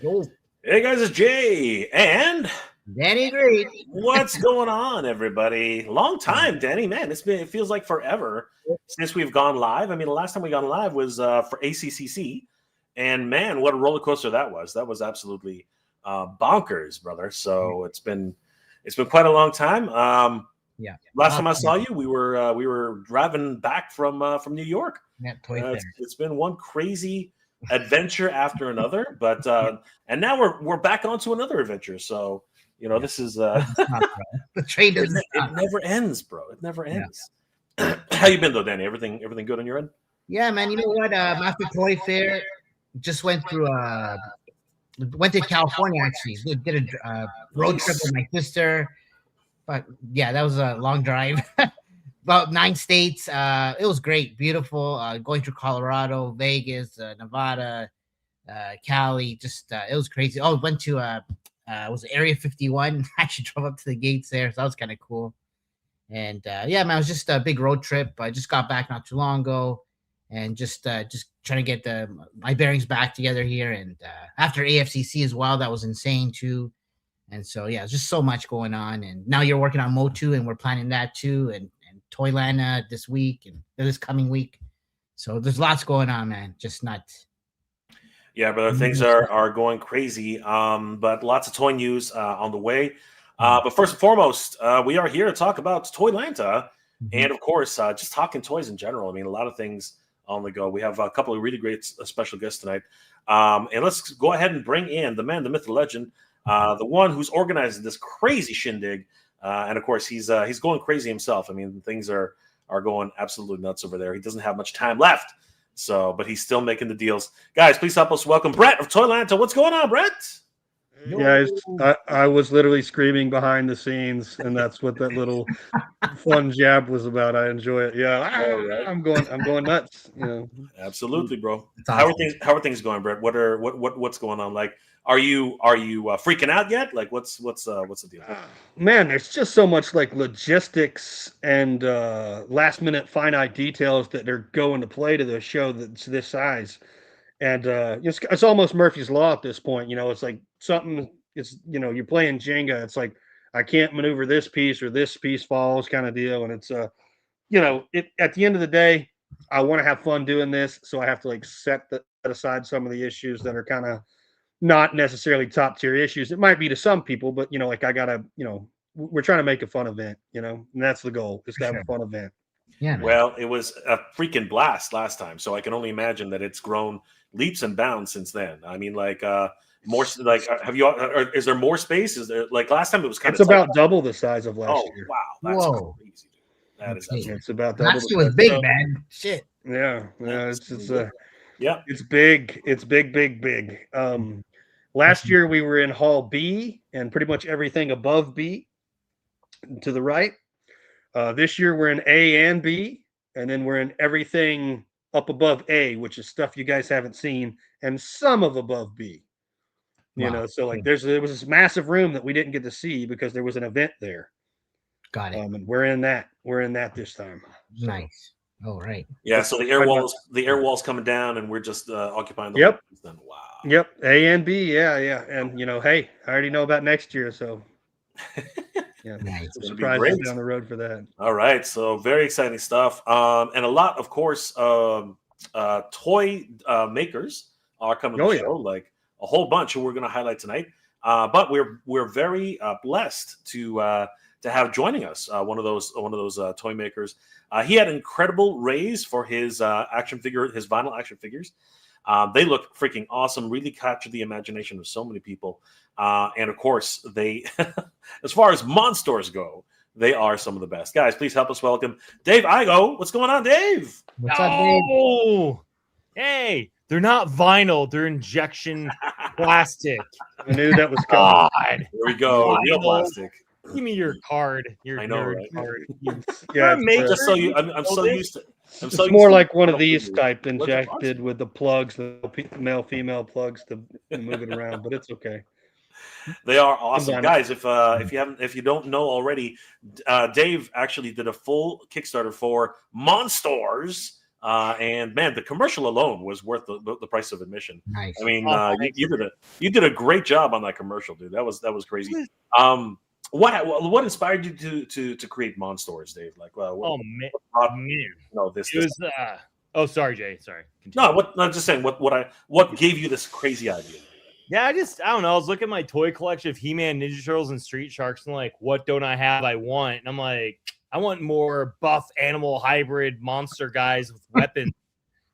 Yo, Hey guys, it's Jay, and Danny Green. what's going on, everybody? Long time, Danny. Man, it feels like forever since we've gone live. I mean, the last time we got live was for ACCC, and man, what a roller coaster that was! That was absolutely bonkers, brother. So it's been quite a long time. Yeah. Last time I saw you, we were driving back from New York. Yeah, Toy Fair. It's been one crazy adventure after another, but and now we're back onto another adventure. So this is The train doesn't it stop. never ends, bro. It never ends. How you been though, Danny? Everything good on your end? Yeah, man. You know what? After Toy Fair, just went to California. Actually, did a road trip with my sister. But yeah, that was a long drive. About 9 states. It was great, beautiful. Going through Colorado, Vegas, Nevada, Cali. Just it was crazy. Oh, went to was Area 51. Actually drove up to the gates there, so that was kind of cool. And yeah, man, it was just a big road trip. I just got back not too long ago, and just trying to get my bearings back together here. And after AFCC as well, that was insane too. And so yeah, just so much going on. And now you're working on Motu, and we're planning that too. And ToyLanta this week and this coming week. So there's lots going on, man. Just not. Yeah, brother, things are going crazy. But lots of toy news on the way. But first and foremost, we are here to talk about ToyLanta, and of course, just talking toys in general. I mean, a lot of things on the go. We have a couple of really great special guests tonight, and let's go ahead and bring in the man, the myth, the legend, the one who's organizing this crazy shindig. And of course, he's going crazy himself. I mean, things are going absolutely nuts over there. He doesn't have much time left, but he's still making the deals. Guys, please help us welcome Brett of ToyLanta. What's going on, Brett? Guys, I was literally screaming behind the scenes, and that's what that little fun jab was about. I enjoy it. Yeah, right. I'm going nuts. Absolutely, bro. Awesome. How are things going, Brett? What's going on? Like, are you freaking out yet? Like, what's the deal? Man, there's just so much like logistics and last minute finite details that are going to play to the show that's this size. And it's almost Murphy's Law at this point. It's like something. It's you're playing Jenga. It's like I can't maneuver this piece or this piece falls kind of deal. And it's at the end of the day, I want to have fun doing this, so I have to like set aside some of the issues that are kind of not necessarily top tier issues. It might be to some people, but like I gotta we're trying to make a fun event. And that's the goal, is to have a fun event. Yeah. Man. Well, it was a freaking blast last time, so I can only imagine that it's grown leaps and bounds since then. I mean, like more like is there more space? Is there like last time it was kind of? It's about double the size of last year. Wow, that's Whoa. crazy, dude. That is it's about double. Last year was big, man. Shit. Yeah, it's yeah, it's big. It's big. Last year we were in Hall B and pretty much everything above B to the right. This year we're in A and B, and then we're in everything up above A, which is stuff you guys haven't seen, and some of above B. So like there was this massive room that we didn't get to see because there was an event there. Got it. And we're in that this time. So. Nice. Oh, right. Yeah. So the air walls coming down, and we're just occupying the. Yep. Then. Wow. Yep. A and B. Yeah. And hey, I already know about next year, so. Yeah, nice. Surprises down the road for that. All right, so very exciting stuff, and a lot, of course, toy makers are coming to the show, like a whole bunch who we're going to highlight tonight. But we're very blessed to have joining us one of those toy makers. He had an incredible raise for his his vinyl action figures. They look freaking awesome, really captured the imagination of so many people. And of course, they, as far as Monstors go, they are some of the best. Guys, please help us welcome Dave Igo. What's going on, Dave? What's up, Dave? Oh, hey, they're not vinyl, they're injection plastic. I knew that was coming. Here we go, real plastic. Give me your card. I know, right? Card. Yeah, just so you, I'm so used to. It's more like one of these type injected with the plugs, the male female plugs to move it around, but it's okay. They are awesome, guys. If you don't know already, Dave actually did a full Kickstarter for Monstors, And man, the commercial alone was worth the price of admission. Nice. I mean, Oh, you did a great job on that commercial, dude. That was crazy. What inspired you to create Monsters, Dave? Like, Oh man, this. It was. Oh, sorry, Jay. Sorry. Continue. No, I'm just saying. What gave you this crazy idea? Yeah, I don't know. I was looking at my toy collection of He-Man, Ninja Turtles, and Street Sharks, and like, what don't I have? I want, and I'm like, I want more buff animal hybrid monster guys with weapons.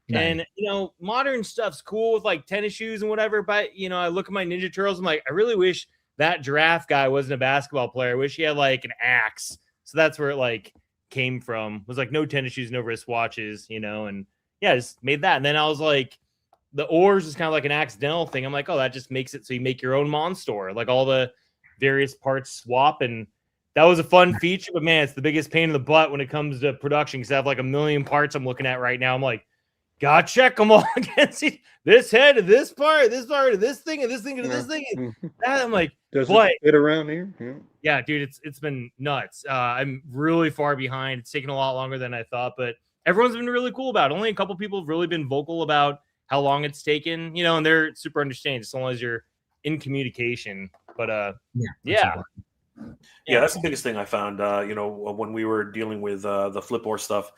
Nice. And modern stuff's cool with like tennis shoes and whatever. But I look at my Ninja Turtles. I'm like, I really wish that giraffe guy wasn't a basketball player. I wish he had like an axe. So that's where it like came from. It was like no tennis shoes, no wristwatches, and yeah, I just made that. And then I was like, the oars is kind of like an accidental thing. I'm like, oh, that just makes it so you make your own Monster, like all the various parts swap. And that was a fun feature, but man, it's the biggest pain in the butt when it comes to production because I have like a million parts I'm looking at right now. I'm like, gotta check them all against this head to this part to this thing and this thing to this thing. And that, I'm like, does it fit around here? Yeah, dude, it's been nuts. I'm really far behind. It's taken a lot longer than I thought, but everyone's been really cool about it. Only a couple people have really been vocal about how long it's taken, and they're super understanding as long as you're in communication. But yeah, that's the biggest thing I found. When we were dealing with the Flipboard stuff,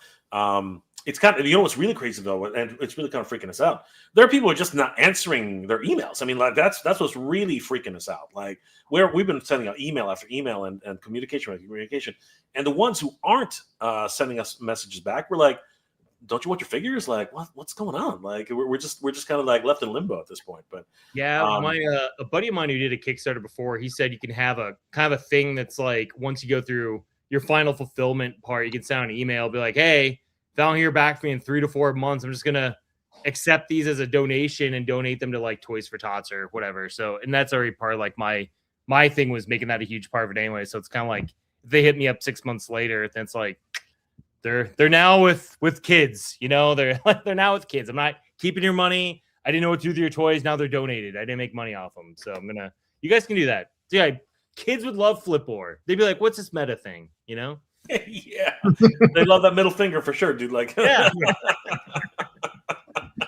it's kind of what's really crazy though, and it's really kind of freaking us out. There are people who are just not answering their emails. I mean, like that's what's really freaking us out. Like we've been sending out email after email and communication after communication, and the ones who aren't sending us messages back, we're like, don't you want your figures? Like, what's going on? Like, we're just kind of like left in limbo at this point. But yeah, a buddy of mine who did a Kickstarter before, he said you can have a kind of a thing that's like once you go through your final fulfillment part, you can send an email, be like, hey, if I don't hear back from me in 3 to 4 months, I'm just gonna accept these as a donation and donate them to like Toys for Tots or whatever. So, and that's already part of like my thing was making that a huge part of it anyway. So it's kind of like if they hit me up 6 months later, then it's like. They're now with kids, they're now with kids. I'm not keeping your money. I didn't know what to do with your toys. Now they're donated. I didn't make money off them. So you guys can do that. So yeah, kids would love Flipboard. They'd be like, what's this meta thing? Yeah. They love that middle finger for sure, dude. Like, yeah.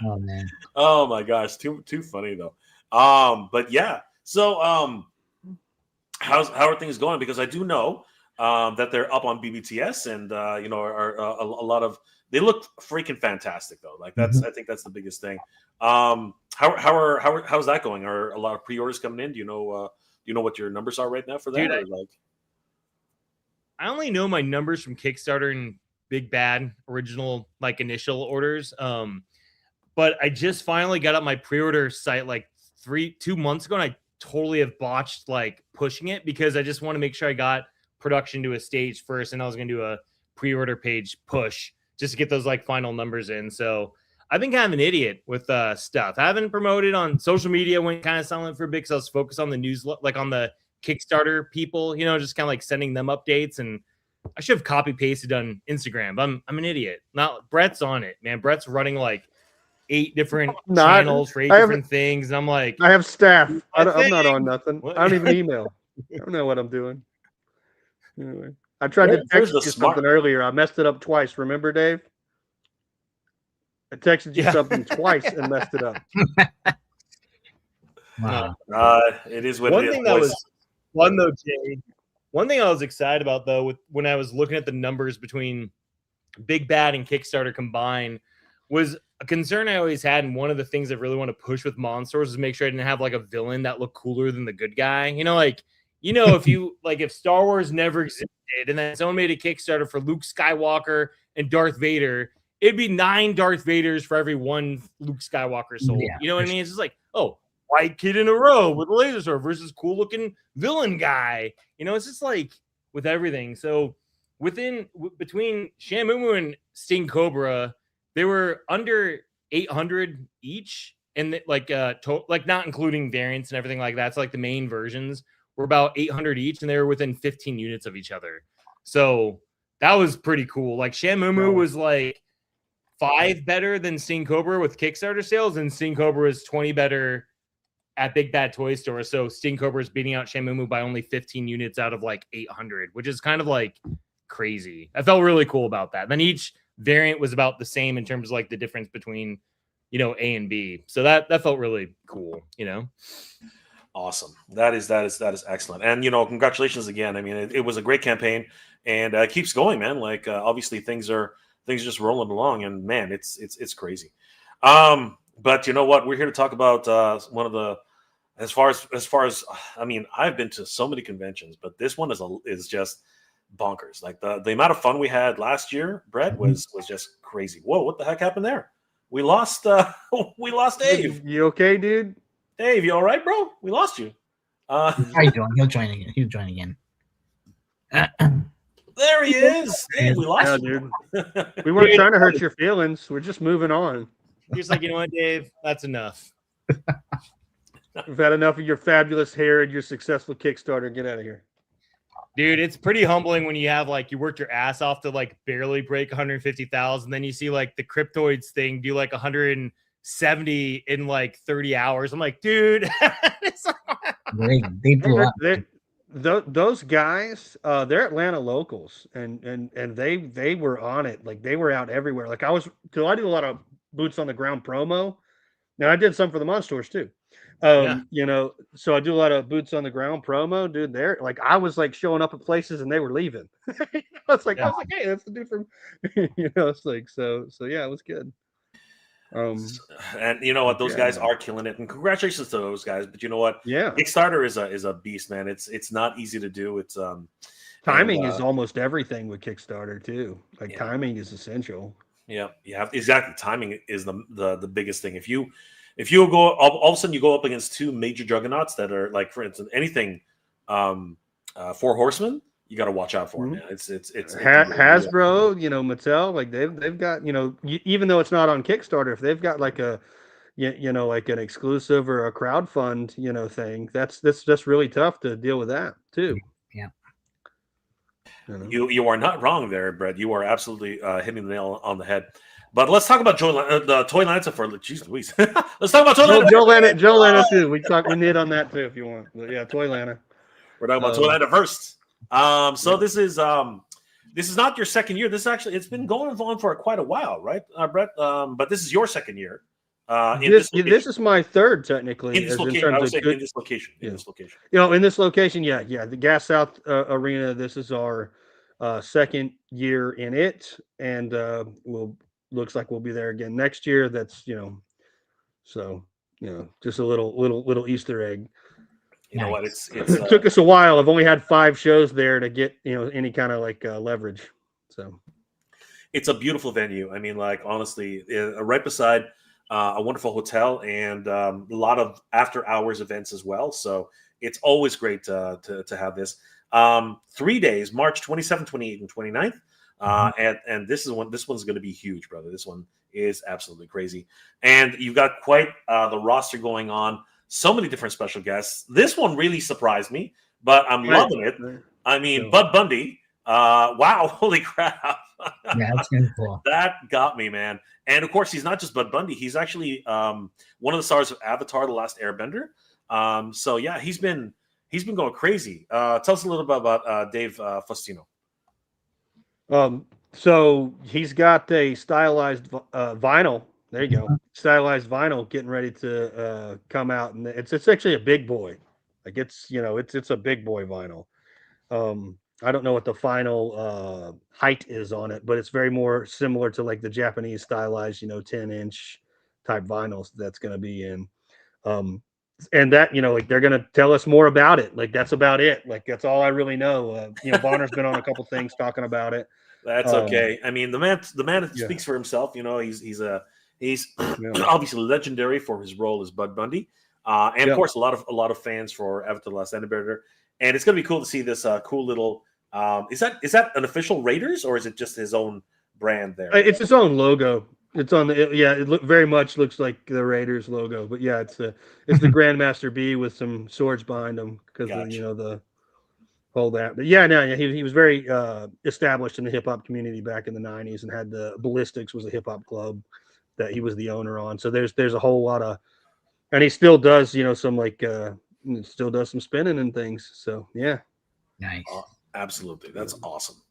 Oh man. Oh my gosh. Too funny though. But yeah. So, how are things going? Because I do know, that they're up on BBTS and are a lot of they look freaking fantastic though. Like that's I think that's the biggest thing. How's that going? Are a lot of pre-orders coming in? Do you know what your numbers are right now for that? Dude, I only know my numbers from Kickstarter and Big Bad original like initial orders. But I just finally got up my pre-order site like 2 months ago, and I totally have botched like pushing it because I just want to make sure I got production to a stage first, and I was going to do a pre-order page push just to get those like final numbers in. So I've been kind of an idiot with stuff. I haven't promoted on social media, went kind of silent for a bit because I was focused on the news, like on the Kickstarter people, just kind of like sending them updates. And I should have copy pasted on Instagram, but I'm an idiot. Not Brett's on it, man. Brett's running like 8 different channels for 8 different things. And I'm like, I have staff. I'm not on nothing. What? I don't even email. I don't know what I'm doing. Anyway, I tried to text you something earlier. I messed it up twice. Remember, Dave? I texted you something twice and messed it up. Wow. It is what one it is. Thing that was fun though, Jay. One thing I was excited about though, when I was looking at the numbers between Big Bad and Kickstarter combined, was a concern I always had. And one of the things I really want to push with Monsters is make sure I didn't have like a villain that looked cooler than the good guy. If you if Star Wars never existed and then someone made a Kickstarter for Luke Skywalker and Darth Vader, it'd be 9 Darth Vaders for every 1 Luke Skywalker sold. Yeah, you know what I mean? It's just like, oh, white kid in a row with a laser sword versus cool looking villain guy. It's just like with everything. So between Shamumu and Sting Cobra, they were under 800 each, and not including variants and everything like that. So like the main versions were about 800 each, and they were within 15 units of each other. So that was pretty cool. Like Shamumu was like 5 better than Sting Cobra with Kickstarter sales, and Sting Cobra is 20 better at Big Bad Toy Store. So Sting Cobra is beating out Shamumu by only 15 units out of like 800, which is kind of like crazy. I felt really cool about that. Then each variant was about the same in terms of like the difference between, you know, A and B. So that felt really cool, you know. Awesome. That is excellent. And, you know, congratulations again. I mean, it was a great campaign, and it keeps going, man. Like, obviously things are just rolling along, and man, it's crazy. But you know what? We're here to talk about one of the, as far as I mean, I've been to so many conventions, but this one is just bonkers. Like the amount of fun we had last year, Brett, was just crazy. Whoa, what the heck happened there? We lost we lost Dave. You okay, dude? Dave, you all right, bro? We lost you. How you doing? He'll join again. He'll join again. There he is. Dave, we lost you. Dude. We weren't trying to hurt your feelings. We're just moving on. He's like, you know what, Dave? That's enough. We've had enough of your fabulous hair and your successful Kickstarter. Get out of here. Dude, it's pretty humbling when you have like you worked your ass off to like barely break 150,000, then you see like the Cryptoids thing do like 170 in like 30 hours. I'm like, dude, they blew up. Those guys, they're Atlanta locals, and they were on it. Like they were out everywhere. Like I do a lot of boots on the ground promo. Now I did some for the Monstors too. You know, so I do a lot of boots on the ground promo, dude. They're like, I was like showing up at places and they were leaving. I was like, hey, that's the dude from, you know, it's like, so yeah, it was good. And you know what, those guys are killing it, and congratulations to those guys. But you know what, Kickstarter is a beast, man. It's not easy to do. It's timing is almost everything with Kickstarter too. Like timing is essential. Yeah, exactly. Timing is the biggest thing. If you go all of a sudden you go up against two major juggernauts that are like, for instance, anything Four Horsemen, you got to watch out for them. Man. It's Hasbro, you know, Mattel, like they've got, you know, even though it's not on Kickstarter, if they've got like a, you know, like an exclusive or a crowdfund, you know, thing, that's really tough to deal with that too. Yeah. You are not wrong there, Brett. You are absolutely hitting the nail on the head. But let's talk about the ToyLanta for. Jeez Louise. Let's talk about ToyLanta. ToyLanta too. We need on that too if you want. But yeah, ToyLanta. We're talking about ToyLanta first. So this is not your second year. This actually it's been going on for quite a while, right, Brett? But this is your second year. This is my third technically. In this location, I would say in this location. In this location. You know, in this location, yeah. The Gas South Arena. This is our second year in it, and looks like we'll be there again next year. That's, you know, so, you know, just a little Easter egg. You know what? It took us a while. I've only had 5 shows there to get, you know, any kind of like leverage. So it's a beautiful venue. I mean, like honestly, right beside a wonderful hotel and a lot of after hours events as well. So it's always great to have this. 3 days, March 27th, 28th, and 29th. And this one's going to be huge, brother. This one is absolutely crazy. And you've got quite the roster going on. So many different special guests. This one really surprised me, but I'm loving it. I mean, Bud Bundy. Wow, holy crap. Yeah, that's kind of cool. That got me, man. And of course, he's not just Bud Bundy. He's actually one of the stars of Avatar: The Last Airbender. So yeah, he's been going crazy. Tell us a little bit about Dave Faustino. So he's got a stylized vinyl. There you go. Stylized vinyl getting ready to come out, and it's actually a big boy. Like it's, you know, it's a big boy vinyl. I don't know what the final height is on it, but it's very more similar to like the Japanese stylized, you know, 10-inch type vinyls that's going to be in. And that, you know, like they're going to tell us more about it. Like that's about it. Like that's all I really know. You know, Bonner's been on a couple things talking about it. That's okay. I mean, the man speaks for himself. You know, he's obviously legendary for his role as Bud Bundy, and of course a lot of fans for Avatar: The Last Airbender. And it's going to be cool to see this cool little. Is that an official Raiders, or is it just his own brand there? It's his own logo. It's on the it very much looks like the Raiders logo, but yeah, it's the Grandmaster B with some swords behind him because of, you know, the whole that. But yeah, no, he was very established in the hip hop community back in the 90s and had the Ballistics was a hip hop club that he was the owner on. So there's a whole lot of, and he still does, you know, some like still does some spinning and things. So yeah, nice. Absolutely, that's awesome.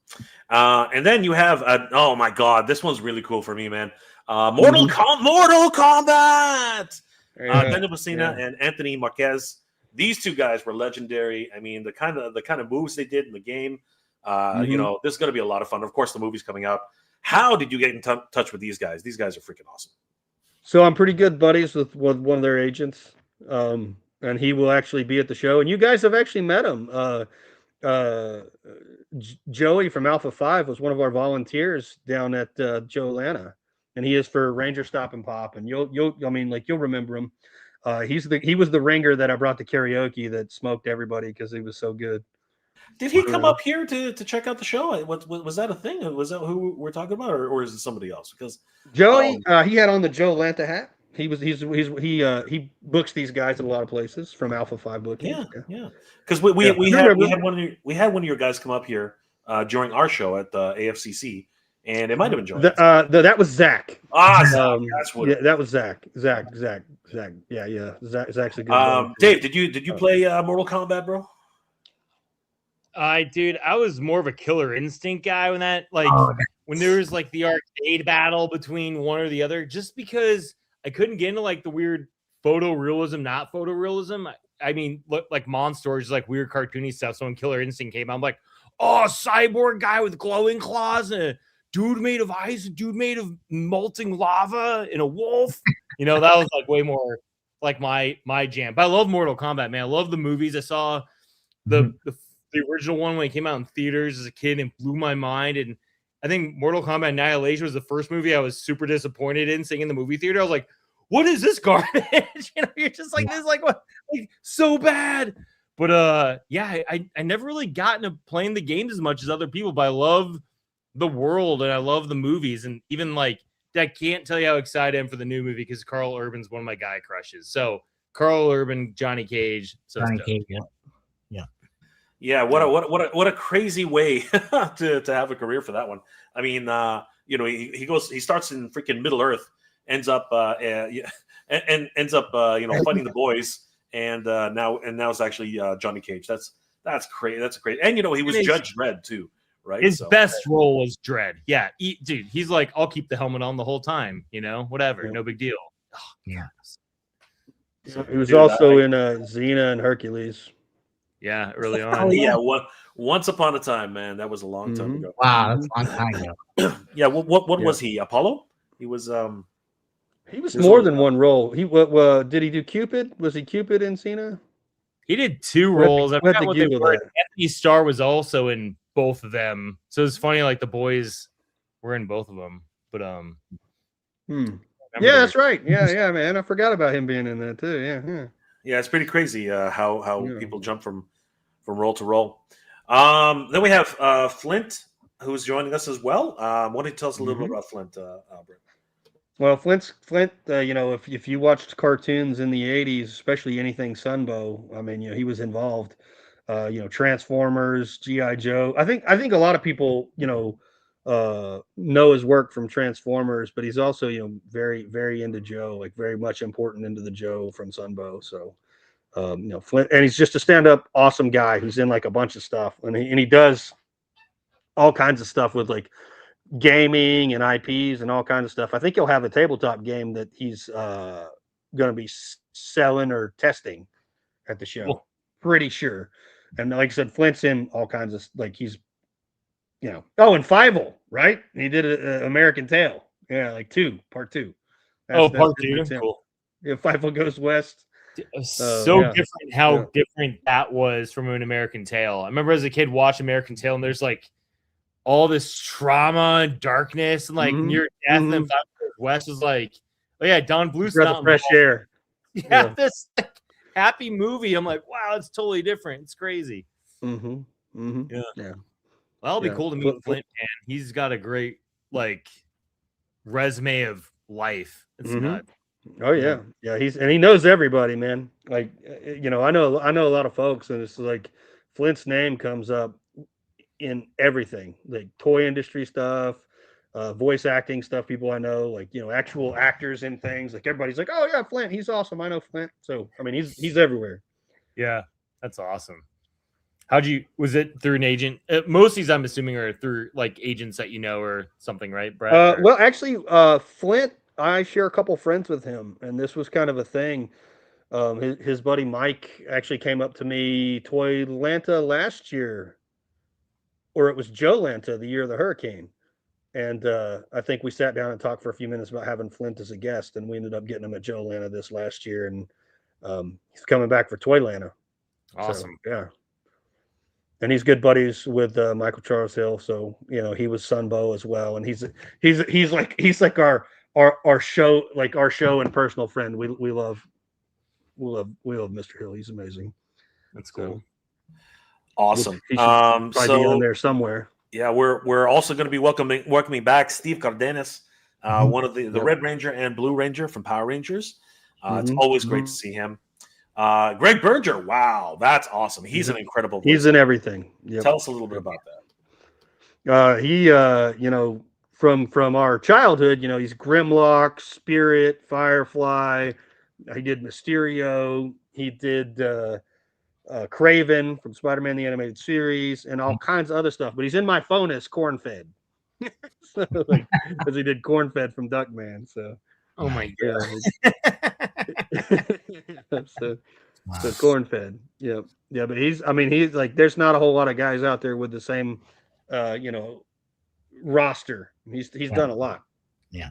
And then you have, oh my God, this one's really cool for me, man. Mortal Kombat. Daniel Messina and Anthony Marquez. These two guys were legendary. I mean, the kind of moves they did in the game. You know, this is going to be a lot of fun. Of course, the movie's coming out. How did you get in touch with these guys? These guys are freaking awesome. So I'm pretty good buddies with one of their agents, and he will actually be at the show. And you guys have actually met him. Joey from Alpha 5 was one of our volunteers down at ToyLanta, and he is for Ranger Stop and Pop. And you'll remember him. He was the ringer that I brought to karaoke that smoked everybody because he was so good. Did he come up here to check out the show? Was that a thing? Was that who we're talking about, or is it somebody else? Because Joey, he had on the ToyLanta hat. He books these guys at a lot of places from Alpha 5 booking. Yeah. Because we had one of your guys come up here during our show at the AFCC, and it might have been Joey. That was Zach. That's what. Yeah, that was Zach. Zach. Yeah. Zach's a good. Dave, did you play Mortal Kombat, bro? I was more of a Killer Instinct guy when when there was like the arcade battle between one or the other, just because I couldn't get into like the weird photorealism, not photorealism. I mean, look, like Monstors, like weird cartoony stuff. So when Killer Instinct came out, I'm like, oh, cyborg guy with glowing claws and a dude made of ice, a dude made of melting lava, and a wolf. You know, that was like way more like my jam. But I love Mortal Kombat, man. I love the movies. I saw the original one when it came out in theaters as a kid and blew my mind. And I think Mortal Kombat Annihilation was the first movie I was super disappointed in seeing in the movie theater. I was like, what is this garbage? You know, you're just like, this is like what, like so bad. But I never really got into playing the games as much as other people, but I love the world and I love the movies. And even like, I can't tell you how excited I am for the new movie because Carl Urban's one of my guy crushes. So Carl Urban, Johnny Cage. So Johnny Cage, Yeah, what a crazy way to have a career for that one. I mean, you know, he starts in freaking Middle Earth, ends up fighting the boys, and now it's actually Johnny Cage. That's great. That's great. And you know, he was Judge Dredd too, right? His best role was Dredd. Yeah, dude, he's like, I'll keep the helmet on the whole time. You know, whatever, no big deal. Oh, yeah. So he was also in Xena and Hercules. Yeah, early on. Yeah, once upon a time, man. That was a long time ago. Wow, that's a long time ago. Yeah, what was he? Apollo? He was more than one role. Did he do Cupid? Was he Cupid in Cena? He did two roles. I forgot what they were. Anthony Starr was also in both of them. So it's funny, like the boys were in both of them. But yeah, that's right. Yeah, man. I forgot about him being in that too. Yeah. Yeah, it's pretty crazy how people jump from role to role. Then we have Flint, who's joining us as well. Why don't you tell us a little bit about Flint, Albert? Well, Flint. You know, if you watched cartoons in the '80s, especially anything Sunbow, I mean, you know, he was involved. You know, Transformers, GI Joe. I think a lot of people, you know his work from Transformers, but he's also, you know, very, very into Joe, like very much important into the Joe from Sunbow. So, you know, Flint, and he's just a stand-up awesome guy who's in like a bunch of stuff, and he does all kinds of stuff with like gaming and IPs and all kinds of stuff. I think he'll have a tabletop game that he's going to be selling or testing at the show. Cool. Pretty sure. And like I said, Flint's in all kinds of, like, he's, you know, and Fievel, right? He did a American Tail. Yeah, like part two. Part two. Cool. Yeah, Fievel Goes West. Different how different that was from an American Tail. I remember as a kid watching American Tail, and there's like all this trauma and darkness and like near death. And then Fievel Goes West was like, oh yeah, Don Bluth's not fresh air. Yeah, this like, happy movie. I'm like, wow, it's totally different. It's crazy. Yeah. Well, it'll be cool to meet Flint, man. He's got a great like resume of life. It's not. Oh yeah, he knows everybody, man. Like, you know, I know a lot of folks, and it's like Flint's name comes up in everything, like toy industry stuff, voice acting stuff. People I know, like, you know, actual actors in things. Like everybody's like, oh yeah, Flint, he's awesome. I know Flint. So I mean, he's everywhere. Yeah, that's awesome. Was it through an agent? Most of these, I'm assuming, are through like agents that you know or something, right, Brett? Well, actually, Flint, I share a couple friends with him, and this was kind of a thing. His buddy Mike actually came up to me ToyLanta last year, or it was Joe Lanta the year of the hurricane. And I think we sat down and talked for a few minutes about having Flint as a guest, and we ended up getting him at Joe Lanta this last year, and he's coming back for ToyLanta. Awesome. So, yeah. And he's good buddies with Michael Charles Hill, so he was Sunbow as well, and he's like our show and personal friend. We love Mr. Hill. He's amazing. That's cool. So, Awesome. He should probably be on there somewhere. Yeah, we're also going to be welcoming back Steve Cardenas, one of the Red Ranger and Blue Ranger from Power Rangers. It's always great to see him. Greg Berger, wow, that's awesome. He's an incredible voice. He's in everything. Yep. Tell us a little bit about that. He from our childhood, he's Grimlock, Spirit, Firefly. He did Mysterio. He did Craven from Spider-Man the Animated Series and all kinds of other stuff. But he's in my phone as Cornfed. So, because he did Cornfed from Duckman. So oh my god. so Cornfed. Yeah. But he's like, there's not a whole lot of guys out there with the same roster. He's done a lot. Yeah.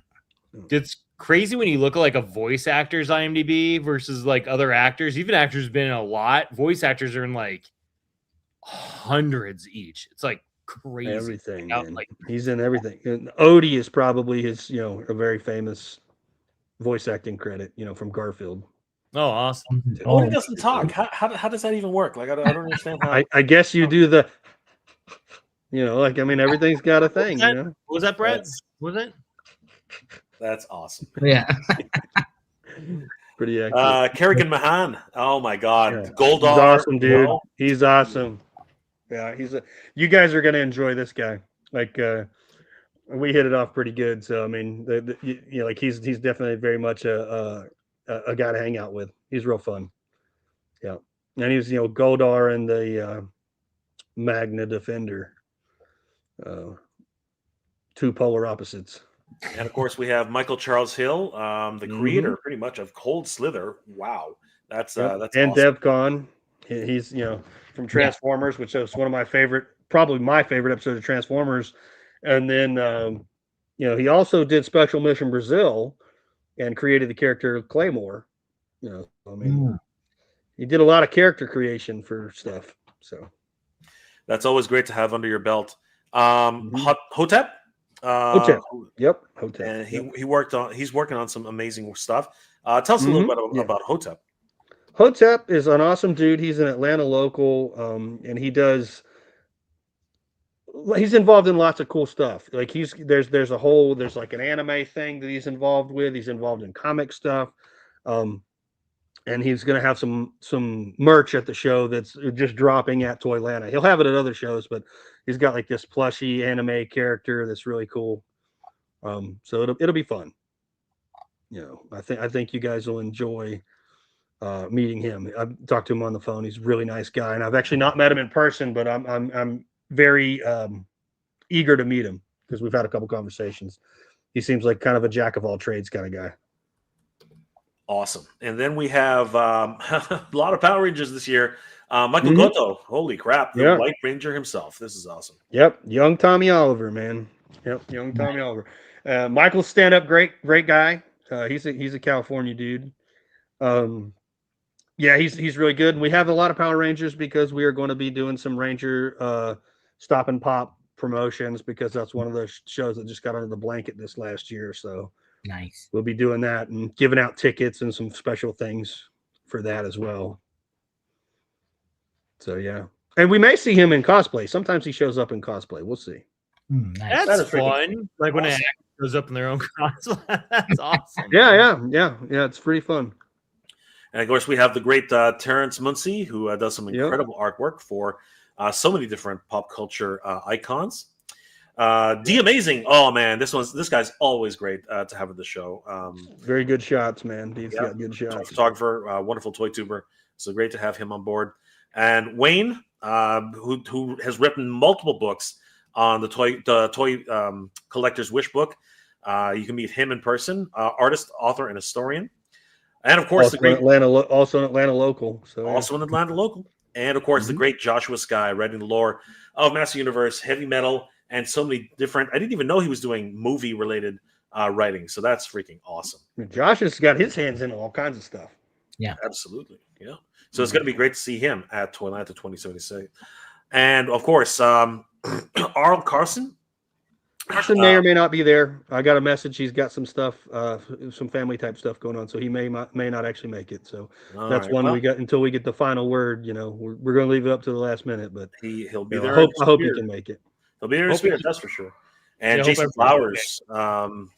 It's crazy when you look at like a voice actor's IMDb versus like other actors. Even actors have been in a lot. Voice actors are in like hundreds each. It's like crazy. Everything. Like he's in everything. And Odie is probably his, a very famous voice acting credit, from Garfield. Oh, awesome. Odie doesn't talk. How does that even work? Like I don't understand how. I guess you do the, everything's got a thing. What was that, Brett? Was it? That's awesome. Yeah. Pretty accurate. Kerrigan Mahan. Oh my God. Yeah. Gold. He's awesome, dude. He's awesome. Yeah, you guys are gonna enjoy this guy. Like we hit it off pretty good. So he's definitely very much a guy to hang out with. He's real fun. Yeah. And he's Goldar and the Magna Defender. Two polar opposites. And of course, we have Michael Charles Hill, the creator, pretty much, of Cold Slither. Wow, that's and awesome. Dev Con. He's from Transformers, which is one of my probably my favorite episode of Transformers. And then he also did Special Mission Brazil, and created the character Claymore. He did a lot of character creation for stuff. So that's always great to have under your belt. Hotep. Hotep. Yep. Hotep. And he's working on some amazing stuff. Tell us a little bit about Hotep. Hotep is an awesome dude. He's an Atlanta local, and he's involved in lots of cool stuff. Like there's like an anime thing that he's involved with. He's involved in comic stuff. And he's going to have some merch at the show that's just dropping at ToyLanta. He'll have it at other shows, but he's got like this plushy anime character that's really cool. So it'll be fun. I think you guys will enjoy meeting him. I've talked to him on the phone. He's a really nice guy, and I've actually not met him in person, but I'm very eager to meet him because we've had a couple conversations. He seems like kind of a jack of all trades kind of guy. Awesome. And then we have a lot of Power Rangers this year. Michael Goto. Holy crap. The White Ranger himself. This is awesome. Yep. Young Tommy Oliver, man. Yep. Young Tommy Oliver. Michael's stand-up great guy. He's a California dude. Yeah, he's really good. And we have a lot of Power Rangers because we are going to be doing some Ranger stop and pop promotions because that's one of those shows that just got under the blanket this last year. So nice. We'll be doing that and giving out tickets and some special things for that as well. So yeah, and we may see him in cosplay. Sometimes he shows up in cosplay. We'll see. Nice. That's fun. Like when an actor shows up in their own cosplay. That's awesome. Yeah. It's pretty fun. And of course, we have the great Terrence Muncie, who does some incredible artwork for so many different pop culture icons. The Amazing. Oh man, this guy's always great to have at the show. Very good shots, man. He's got good shots. Photographer, wonderful toy tuber. So great to have him on board. And Wayne, who has written multiple books on the toy collector's wish book. You can meet him in person, artist, author, and historian. And of course, also an Atlanta local. So also an Atlanta local. And of course, the great Joshua Skye, writing the lore of Master Universe, heavy metal, and so many different. I didn't even know he was doing movie-related writing. So that's freaking awesome. Josh has got his hands in all kinds of stuff. Yeah, absolutely. Yeah. So it's going to be great to see him at ToyLanta 2076. And of course, Arl Carson. Carson may or may not be there. I got a message. He's got some stuff, some family type stuff going on, so he may not actually make it. So that's one we got until we get the final word. You know, we're going to leave it up to the last minute, but he'll be there. I hope he can make it. He'll be there in spirit, that's for sure. And Jason Flowers,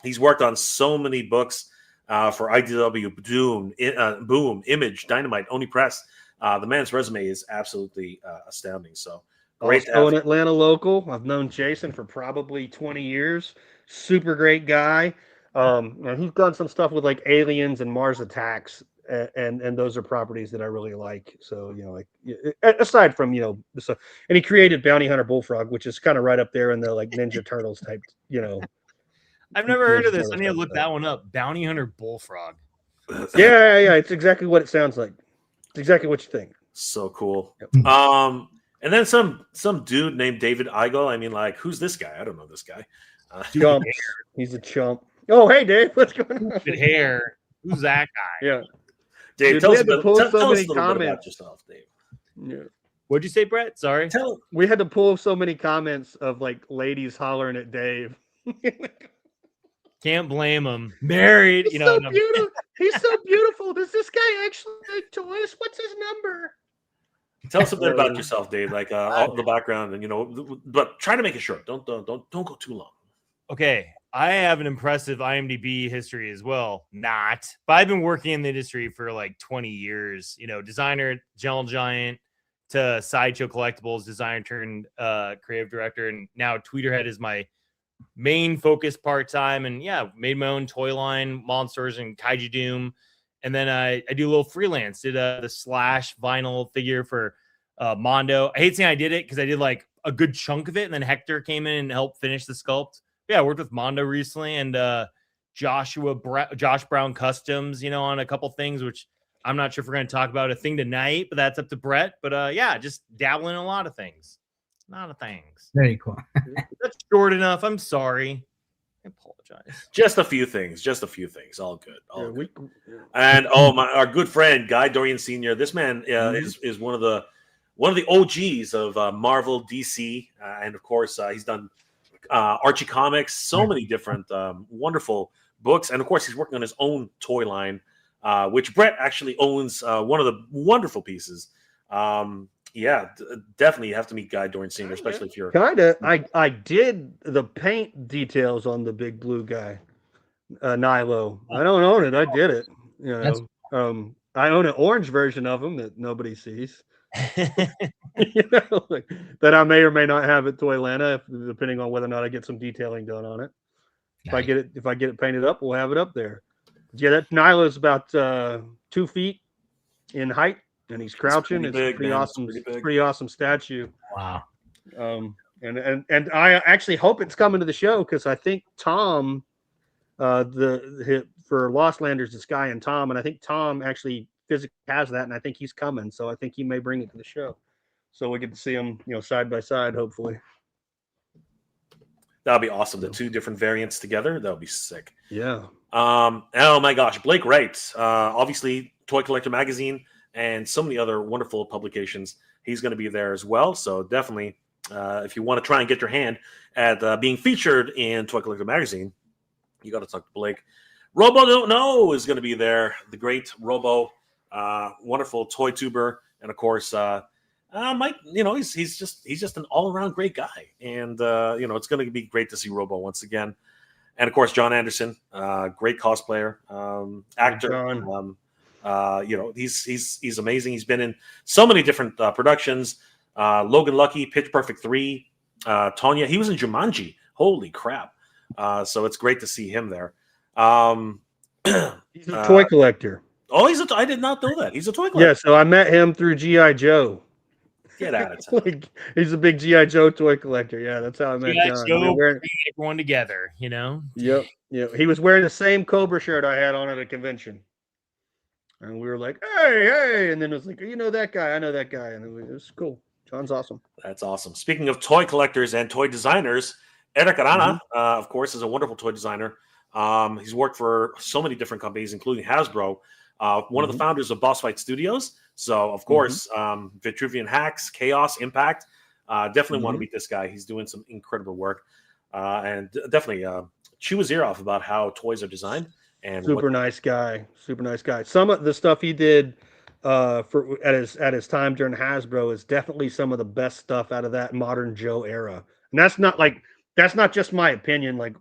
he's worked on so many books for IDW, Boom, Image, Dynamite, Oni Press. The man's resume is absolutely astounding. So. Great also an Atlanta local. I've known Jason for probably 20 years. Super great guy. And he's done some stuff with like Aliens and Mars Attacks, and those are properties that I really like. So like aside from and he created Bounty Hunter Bullfrog, which is kind of right up there in the like Ninja Turtles type. I've never heard of this. I need to look that one up. Bounty Hunter Bullfrog. Yeah. It's exactly what it sounds like. It's exactly what you think. So cool. Yep. And then some dude named David Igo. I mean, like, who's this guy? I don't know this guy. Chump. He's a chump. Oh, hey, Dave. What's going on? Good hair. Who's that guy? Yeah. Dave, tell us a little bit about yourself, Dave. Yeah. What'd you say, Brett? Sorry. We had to pull so many comments of like ladies hollering at Dave. Can't blame him. Married, He's so beautiful. He's so beautiful. Does this guy actually make toys? What's his number? Tell us a bit about yourself, Dave. Like all the background, and but try to make it short. Don't go too long. Okay, I have an impressive IMDb history as well. But I've been working in the industry for like 20 years. Designer, Gentle Giant, to Sideshow Collectibles, designer turned creative director, and now Tweeterhead is my main focus part time. And made my own toy line, Monsters and Kaiju Doom. And then I do a little freelance, did the Slash vinyl figure for Mondo. I hate saying I did it because I did like a good chunk of it. And then Hector came in and helped finish the sculpt. Yeah, I worked with Mondo recently and Josh Brown Customs, on a couple things, which I'm not sure if we're going to talk about a thing tonight, but that's up to Brett. But just dabbling in a lot of things. Very cool. That's short enough. I'm sorry. I apologize. Just a few things. All good. Good. And our good friend Guy Dorian Sr. This man is one of the OGs of Marvel, DC, and of course he's done Archie Comics, so many different wonderful books, and of course he's working on his own toy line, which Brett actually owns one of the wonderful pieces. Definitely you have to meet Guy Dorian Sr., especially if you're I did the paint details on the big blue guy, Nilo. I don't own it. I did it. I own an orange version of him that nobody sees. That I may or may not have at ToyLanta, depending on whether or not I get some detailing done on it. Nice. If I get it painted up, we'll have it up there. Yeah, that Nilo is about 2 feet in height. And he's crouching. It's pretty awesome statue. Wow. And I actually hope it's coming to the show because I think Tom, for Lost Landers, it's Sky and Tom, and I think Tom actually physically has that, and I think he's coming. So I think he may bring it to the show. So we get to see them, side by side, hopefully. That'll be awesome. The two different variants together, that'll be sick. Yeah. Oh my gosh, Blake Wright, obviously Toy Collector Magazine. And so many other wonderful publications. He's going to be there as well. So definitely, if you want to try and get your hand at being featured in Toy Collector Magazine, you got to talk to Blake. Robo Don't Know is going to be there. The great Robo, wonderful toy tuber, and of course, Mike. He's just an all around great guy, and it's going to be great to see Robo once again. And of course, John Anderson, great cosplayer, actor. He's amazing. He's been in so many different productions. Logan Lucky, Pitch Perfect 3, Tonya. He was in Jumanji. Holy crap! So it's great to see him there. He's a toy collector. I did not know that. He's a toy collector. Yeah, so I met him through G.I. Joe. Get out of town. Like, he's a big GI Joe toy collector. Yeah, that's how I met G.I. John. Joe Wearing, bringing everyone together, you know. yep. He was wearing the same Cobra shirt I had on at a convention, and we were like, hey, and then it was like, you know that guy, I know that guy, and it was cool. John's awesome. That's awesome. Speaking of toy collectors and toy designers, Eric Arana, of course, is a wonderful toy designer. He's worked for so many different companies, including Hasbro. One of the founders of Boss Fight Studios. So, of course, Vitruvian Hacks, Chaos, Impact. Definitely want to meet this guy. He's doing some incredible work. And definitely chew his ear off about how toys are designed. And Super nice guy. Some of the stuff he did at his time during Hasbro is definitely some of the best stuff out of that Modern Joe era. And that's not just my opinion. Like,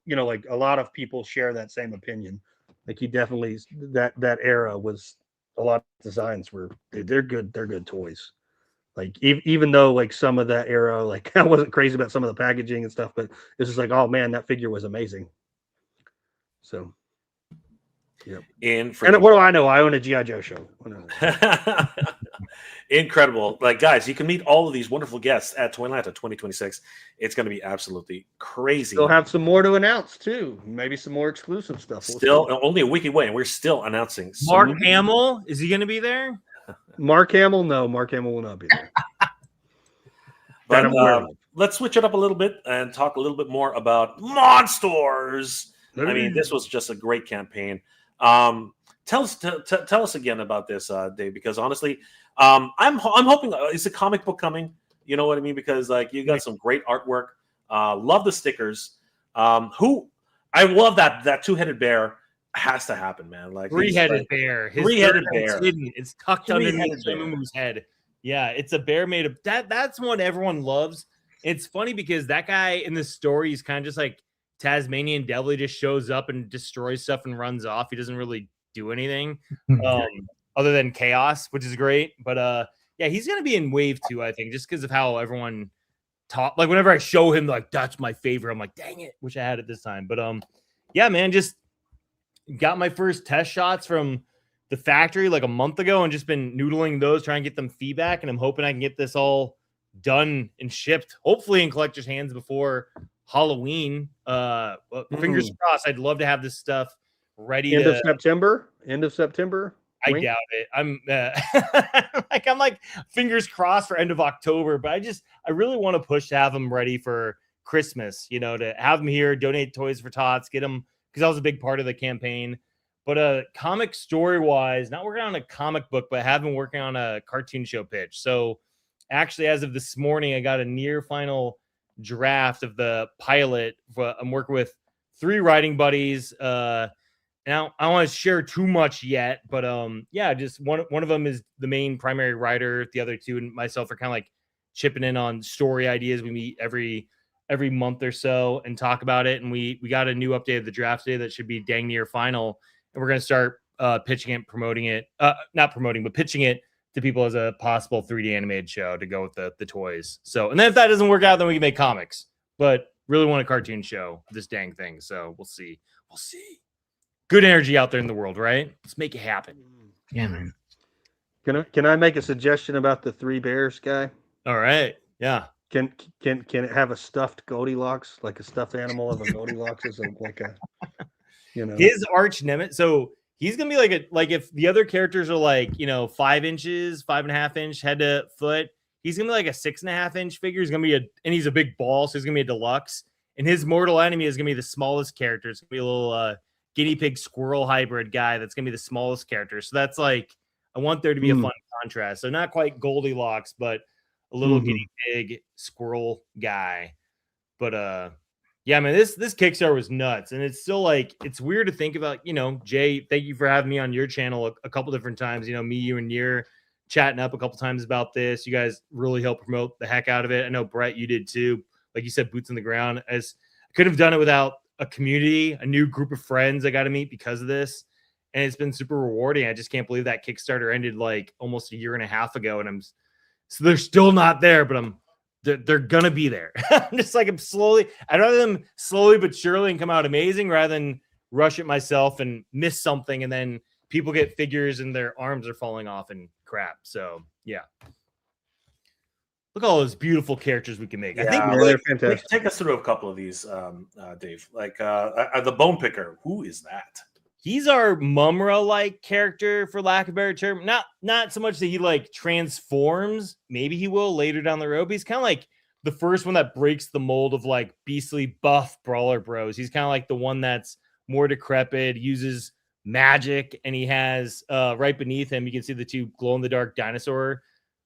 like a lot of people share that same opinion. Like, he definitely, that era was, a lot of designs were, they're good toys. Like, even though like some of that era, like I wasn't crazy about some of the packaging and stuff, but it's just like, oh man, that figure was amazing. So, yeah. And what do I know? I own a GI Joe show. Incredible. Like, guys, you can meet all of these wonderful guests at ToyLanta 2026. It's going to be absolutely crazy. We'll have some more to announce too. Maybe some more exclusive stuff. Still only a week away, and we're still announcing. Mark Hamill, is he going to be there? Mark Hamill? No, Mark Hamill will not be there. But let's switch it up a little bit and talk a little bit more about Monsters. I mean, this was just a great campaign. Tell us again about this, Dave, because honestly, I'm hoping is a comic book coming. You know what I mean? Because like you got some great artwork. Love the stickers. I love that two-headed bear. Has to happen, man. Like three-headed bear. Three-headed bear. It's tucked underneath Muumuu's head. Yeah, it's a bear made of that. That's what everyone loves. It's funny because that guy in the story is kind of just like Tasmanian Devil. He just shows up and destroys stuff and runs off. He doesn't really do anything other than chaos, which is great. But yeah, he's gonna be in wave 2, I think, just because of how everyone talk. Like whenever I show him, like that's my favorite. I'm like, dang it, wish I had it this time. But yeah, man, just got my first test shots from the factory like a month ago and just been noodling those, trying to get them feedback. And I'm hoping I can get this all done and shipped, hopefully in collectors' hands before Halloween. Fingers crossed. I'd love to have this stuff ready. End of September. I doubt it. I'm like fingers crossed for end of October, but I really want to push to have them ready for Christmas, to have them here, donate Toys for Tots, get them, because that was a big part of the campaign. But comic story wise, not working on a comic book, but have been working on a cartoon show pitch. So actually, as of this morning, I got a near final draft of the pilot. I'm working with 3 writing buddies. Now I don't want to share too much yet, but yeah, just one of them is the main primary writer. The other 2 and myself are kind of like chipping in on story ideas. We meet every month or so and talk about it. And we got a new update of the draft today that should be dang near final. And we're going to start pitching it, promoting it, not promoting, but pitching it to people as a possible 3D animated show to go with the toys. So, and then if that doesn't work out, then we can make comics, but really want a cartoon show, this dang thing. So we'll see. Good energy out there in the world, right? Let's make it happen. Yeah, man. Can I make a suggestion about the 3 bears guy? All right. Yeah. Can it have a stuffed Goldilocks, like a stuffed animal of a Goldilocks as his arch nemesis? So he's gonna be like if the other characters are like 5 inches, 5.5 inch head to foot, he's gonna be like a 6.5 inch figure. He's gonna be and he's a big ball, so he's gonna be a deluxe. And his mortal enemy is gonna be the smallest character. It's gonna be a little guinea pig squirrel hybrid guy. That's gonna be the smallest character. So that's like I want there to be a fun contrast. So not quite Goldilocks, but a little guinea pig squirrel guy. But yeah, man, this Kickstarter was nuts. And it's still like, it's weird to think about, Jay, thank you for having me on your channel a couple different times. Me, you, and Nier chatting up a couple times about this. You guys really helped promote the heck out of it. I know, Brett, you did too. Like you said, boots on the ground. As I could have done it without a community, a new group of friends I got to meet because of this. And it's been super rewarding. I just can't believe that Kickstarter ended like almost a year and a half ago. And so they're still not there, but they're gonna be there. I'm just like I'd rather them slowly but surely and come out amazing rather than rush it myself and miss something and then people get figures and their arms are falling off and crap. So yeah. look at all those beautiful characters we can make. I think Yeah, they're fantastic. take us through a couple of these, Dave. Like the Bone Picker. Who is that? he's our Mumra-like character, for lack of a better term. Not so much that he like transforms. Maybe he will later down the road. But he's kind of like the first one that breaks the mold of like beastly buff brawler bros. He's kind of like the one that's more decrepit, uses magic, and he has right beneath him, you can see the two glow-in-the-dark dinosaur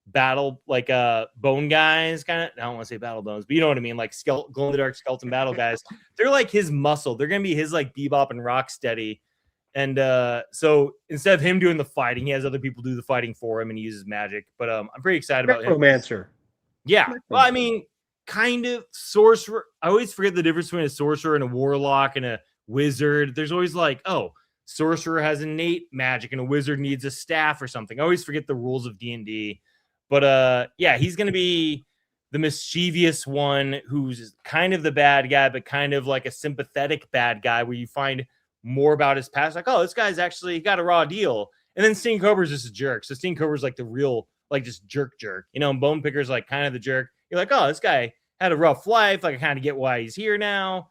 battle, like bone guys, kind of. I don't want to say battle bones, but you know what I mean, like glow-in-the-dark skeleton battle guys. They're like his muscle. They're gonna be his like Bebop and Rocksteady. And so instead of him doing the fighting, he has other people do the fighting for him, and he uses magic. But I'm pretty excited about him. Necromancer. Yeah. Well, I mean, kind of sorcerer. I always forget the difference between a sorcerer and a warlock and a wizard. There's always like, oh, sorcerer has innate magic and a wizard needs a staff or something. I always forget the rules of D&D. But yeah, he's going to be the mischievous one who's kind of the bad guy, but kind of like a sympathetic bad guy where you find more about his past. Like, oh, this guy's actually got a raw deal. And then Sting Cobra's just a jerk. So Sting Cobra's like the real, like just jerk. You know, and Bone Picker's like kind of the jerk. You're like, oh, this guy had a rough life. Like, I kind of get why he's here now.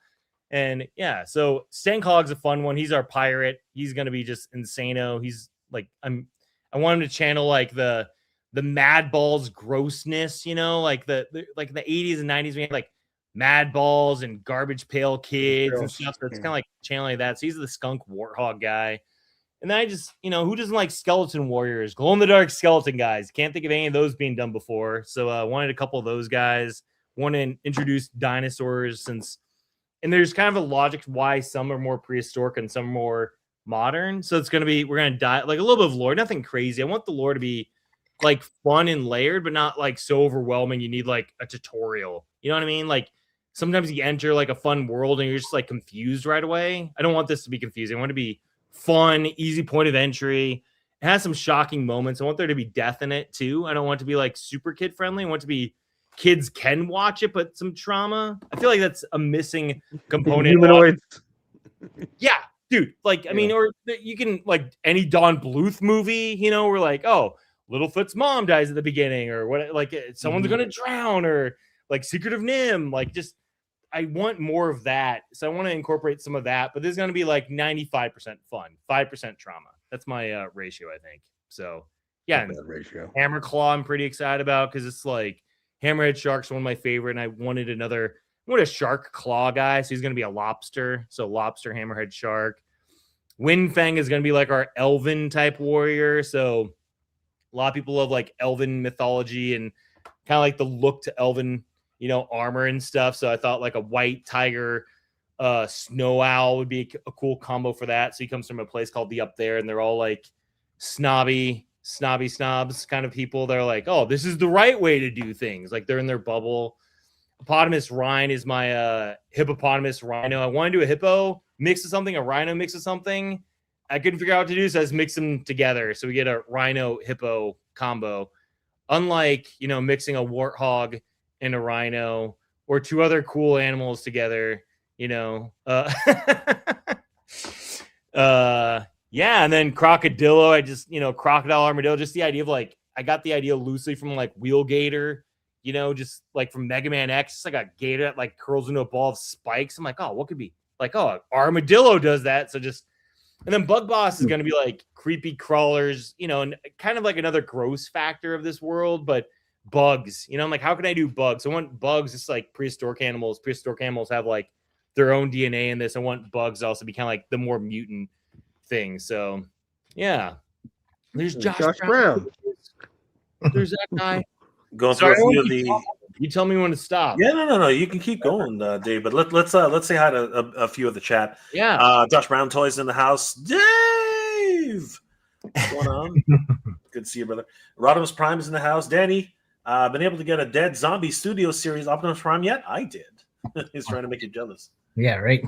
And yeah, so Stankhog's a fun one. He's our pirate. He's going to be just insano. He's like, I want him to channel like the Mad Balls grossness, you know, like the 80s and 90s, we had like Mad Balls and Garbage Pail Kids and stuff. So it's kind of like channeling that. So he's the skunk warthog guy. And then I just, you know, who doesn't like skeleton warriors, glow in the dark skeleton guys? Can't think of any of those being done before. So I wanted a couple of those guys. Want to introduce dinosaurs and there's kind of a logic why some are more prehistoric and some are more modern. So it's going to be, we're going to die like a little bit of lore, nothing crazy. I want the lore to be like fun and layered, but not like so overwhelming. You need like a tutorial. You know what I mean? Like sometimes you enter like a fun world and you're just like confused right away. I don't want this to be confusing. I want it to be fun, easy point of entry. It has some shocking moments. I want there to be death in it too. I don't want it to be like super kid friendly. I want it to be kids can watch it, but some trauma. I feel like that's a missing component. Humanoids. Yeah, dude. Like, I mean, or you can like any Don Bluth movie, you know, we're like, oh, Littlefoot's mom dies at the beginning, or what, like someone's gonna drown, or like Secret of Nim. Like, just I want more of that. So I want to incorporate some of that, but there's gonna be like 95% fun, 5% trauma. That's my ratio, I think. So yeah, ratio. Hammer Claw, I'm pretty excited about because it's like Hammerhead Shark's one of my favorite, and I wanted a shark claw guy, so he's gonna be a lobster. So lobster, Hammerhead Shark. Windfang is gonna be like our elven type warrior. So a lot of people love like elven mythology and kind of like the look to elven, you know, armor and stuff. So I thought like a white tiger, snow owl would be a cool combo for that. So he comes from a place called the Up There, and they're all like snobby snobs kind of people. They're like, oh, this is the right way to do things. Like they're in their bubble. Hippopotamus Rhine is my hippopotamus rhino. I want to do a hippo mix of something, a rhino mix of something. I couldn't figure out what to do, so I just mix them together. So we get a rhino hippo combo. Unlike, you know, mixing a warthog and a rhino or two other cool animals together, you know. Yeah, and then crocodillo. I just, you know, crocodile armadillo. Just the idea of like, I got the idea loosely from like Wheelgator, you know, just like from Mega Man X. It's like a gator that like curls into a ball of spikes. I'm like, oh, what could be like? Oh, armadillo does that. So just. And then Bug Boss is going to be like creepy crawlers, you know, and kind of like another gross factor of this world, but bugs, you know, I'm like, how can I do bugs? I want bugs. It's like prehistoric animals. Prehistoric animals have like their own DNA in this. I want bugs to also be kind of like the more mutant thing. So yeah, there's Josh Brown. There's that guy. Going through a few of the. You tell me when to stop. Yeah, no. You can keep going, Dave. But let's say hi to a few of the chat. Yeah. Josh Brown Toys in the house. Dave, what's going on? Good to see you, brother. Rodimus Prime is in the house. Danny, been able to get a Dead Zombie Studio Series Optimus Prime yet? I did. He's trying to make you jealous. Yeah, right.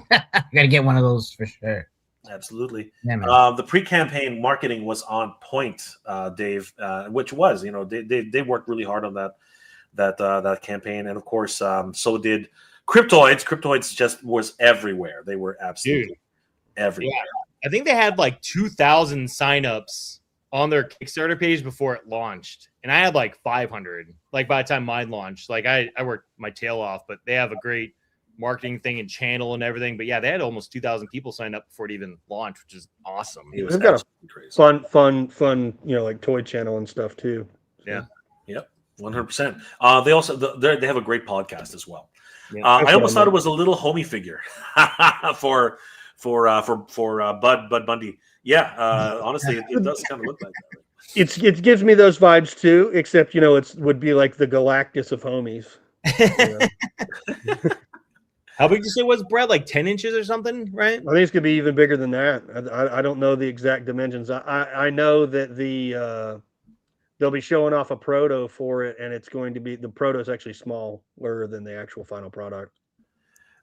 Gotta get one of those for sure. Absolutely. Yeah, the pre-campaign marketing was on point, Dave. Which was, you know, they worked really hard on that campaign, and of course, so did Cryptoids. Cryptoids just was everywhere. They were absolutely everywhere. Yeah. I think they had like 2,000 signups on their Kickstarter page before it launched, and I had like 500. Like by the time mine launched, like I worked my tail off, but they have a great marketing thing and channel and everything. But yeah, they had almost 2,000 people signed up before it even launched, which is awesome. It was They've got a crazy. fun, like toy channel and stuff too. Yeah. Yep. 100%. They also they have a great podcast as well. Yeah. I almost thought it was a little homie figure for Bud Bundy. Yeah, honestly, it does kind of look like that. It gives me those vibes too, except it would be like the Galactus of homies. How big did you say it was, Brad? Like 10 inches or something, right? I think it's gonna be even bigger than that. I don't know the exact dimensions. I know that they'll be showing off a proto for it, and it's going to be the proto is actually smaller than the actual final product.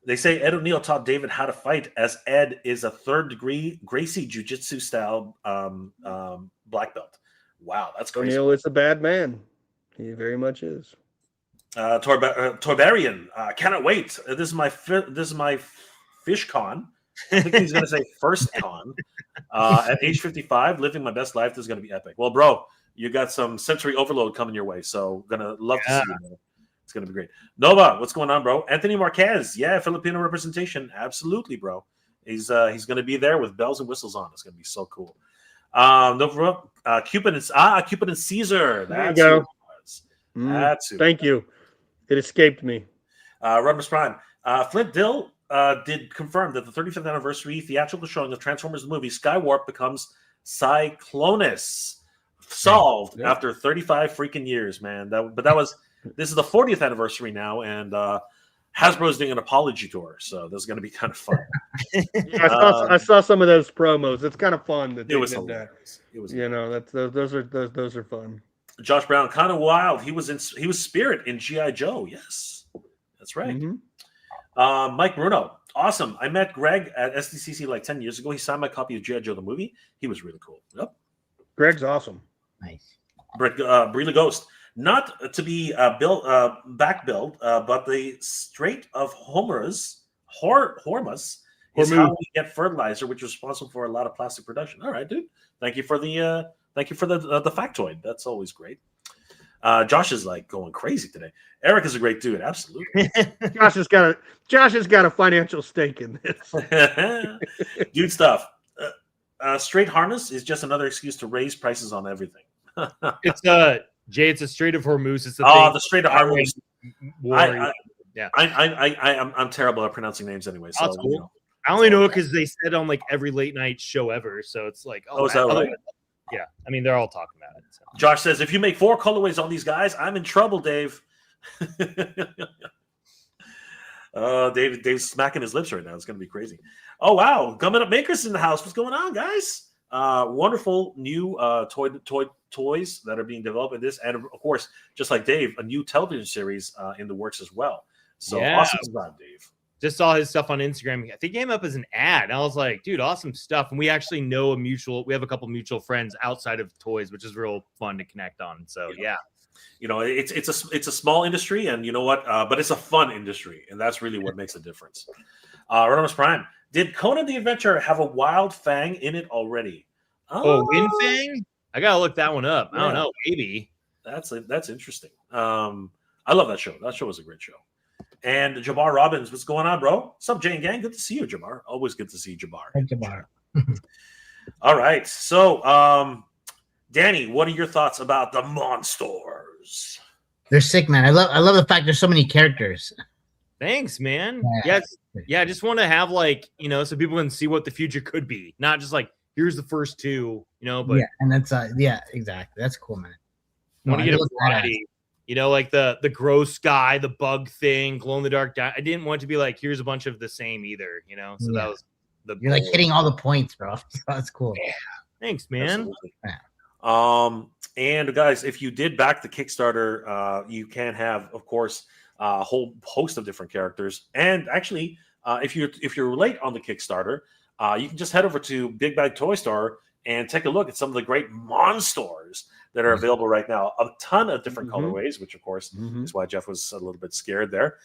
They say Ed O'Neill taught David how to fight, as Ed is a third-degree Gracie Jiu-Jitsu style black belt. Wow, that's crazy. O'Neill is a bad man. He very much is. Torbarian, cannot wait. This is my fish con. I think he's going to say first con. At age 55, living my best life. This is going to be epic. Well, bro, you got some sensory overload coming your way, so gonna love to see you, man. It's going to be great. Nova, what's going on, bro? Anthony Marquez. Yeah, Filipino representation. Absolutely, bro. He's going to be there with bells and whistles on. It's going to be so cool. Nova, Cupid and Caesar. That's there you who go. it was. That's who. Thank you. It escaped me. Rodimus Prime. Flint Dill did confirm that the 35th anniversary theatrical showing of Transformers the movie Skywarp becomes Cyclonus. Solved after 35 freaking years, man. This is the 40th anniversary now, and Hasbro's doing an apology tour, so this is going to be kind of fun. I saw some of those promos. It's kind of fun that it was did hilarious. that. It was, those are fun. Josh Brown, kind of wild. He was Spirit in G.I. Joe. Yes, that's right. Mm-hmm. Mike Bruno, awesome. I met Greg at SDCC like 10 years ago. He signed my copy of G.I. Joe the movie. He was really cool. Yep. Greg's awesome. Nice. Brilla Ghost, not to be back build, but the Strait of Hormuz is how we get fertilizer, which is responsible for a lot of plastic production. All right, dude. Thank you for the factoid. That's always great. Josh is like going crazy today. Eric is a great dude. Absolutely. Josh has got a financial stake in this. Dude stuff. Straight harness is just another excuse to raise prices on everything. It's Jay. It's a Strait of Hormuz. It's the Strait of Hormuz. Yeah, I'm terrible at pronouncing names anyway. So that's cool. I only know it because they said on like every late night show ever. So it's like, is that right? Yeah, I mean they're all talking about it. So. Josh says, if you make 4 colorways on these guys, I'm in trouble, Dave. Dave's smacking his lips right now. It's going to be crazy. Oh, wow. Coming Up Makers in the house. What's going on, guys? Wonderful new toys that are being developed in this. And, of course, just like Dave, a new television series in the works as well. So awesome stuff, Dave. Just saw his stuff on Instagram. I think he came up as an ad. And I was like, dude, awesome stuff. And we actually know we have a couple mutual friends outside of toys, which is real fun to connect on. So, yeah. It's a small industry, and you know what? But it's a fun industry, and that's really what makes a difference. Rodimus Prime, did Conan the Adventurer have a wild fang in it already? Wind Fang? I gotta look that one up. I don't know, maybe. That's interesting. I love that show. That show was a great show. And Jabbar Robbins, what's going on, bro? What's up, Jane Gang? Good to see you, Jabbar. Always good to see you, Jabbar. Hey, Jabbar. All right, so Danny, what are your thoughts about the Monstors? They're sick, man. I love the fact there's so many characters. Thanks, man. Yeah, I just want to have so people can see what the future could be, not just like here's the first 2, but and that's exactly. That's cool, man. I want to get a variety. Like the gross guy, the bug thing, glow in the dark. I didn't want to be like here's a bunch of the same either. So that was you're like hitting all the points, bro. So that's cool. Yeah. Thanks, man. Yeah. And guys, if you did back the Kickstarter, you can have, of course, a whole host of different characters. And actually, if you're late on the Kickstarter, you can just head over to Big Bag Toy Store and take a look at some of the great Monsters that are available right now. A ton of different colorways, which of course is why Jeff was a little bit scared there.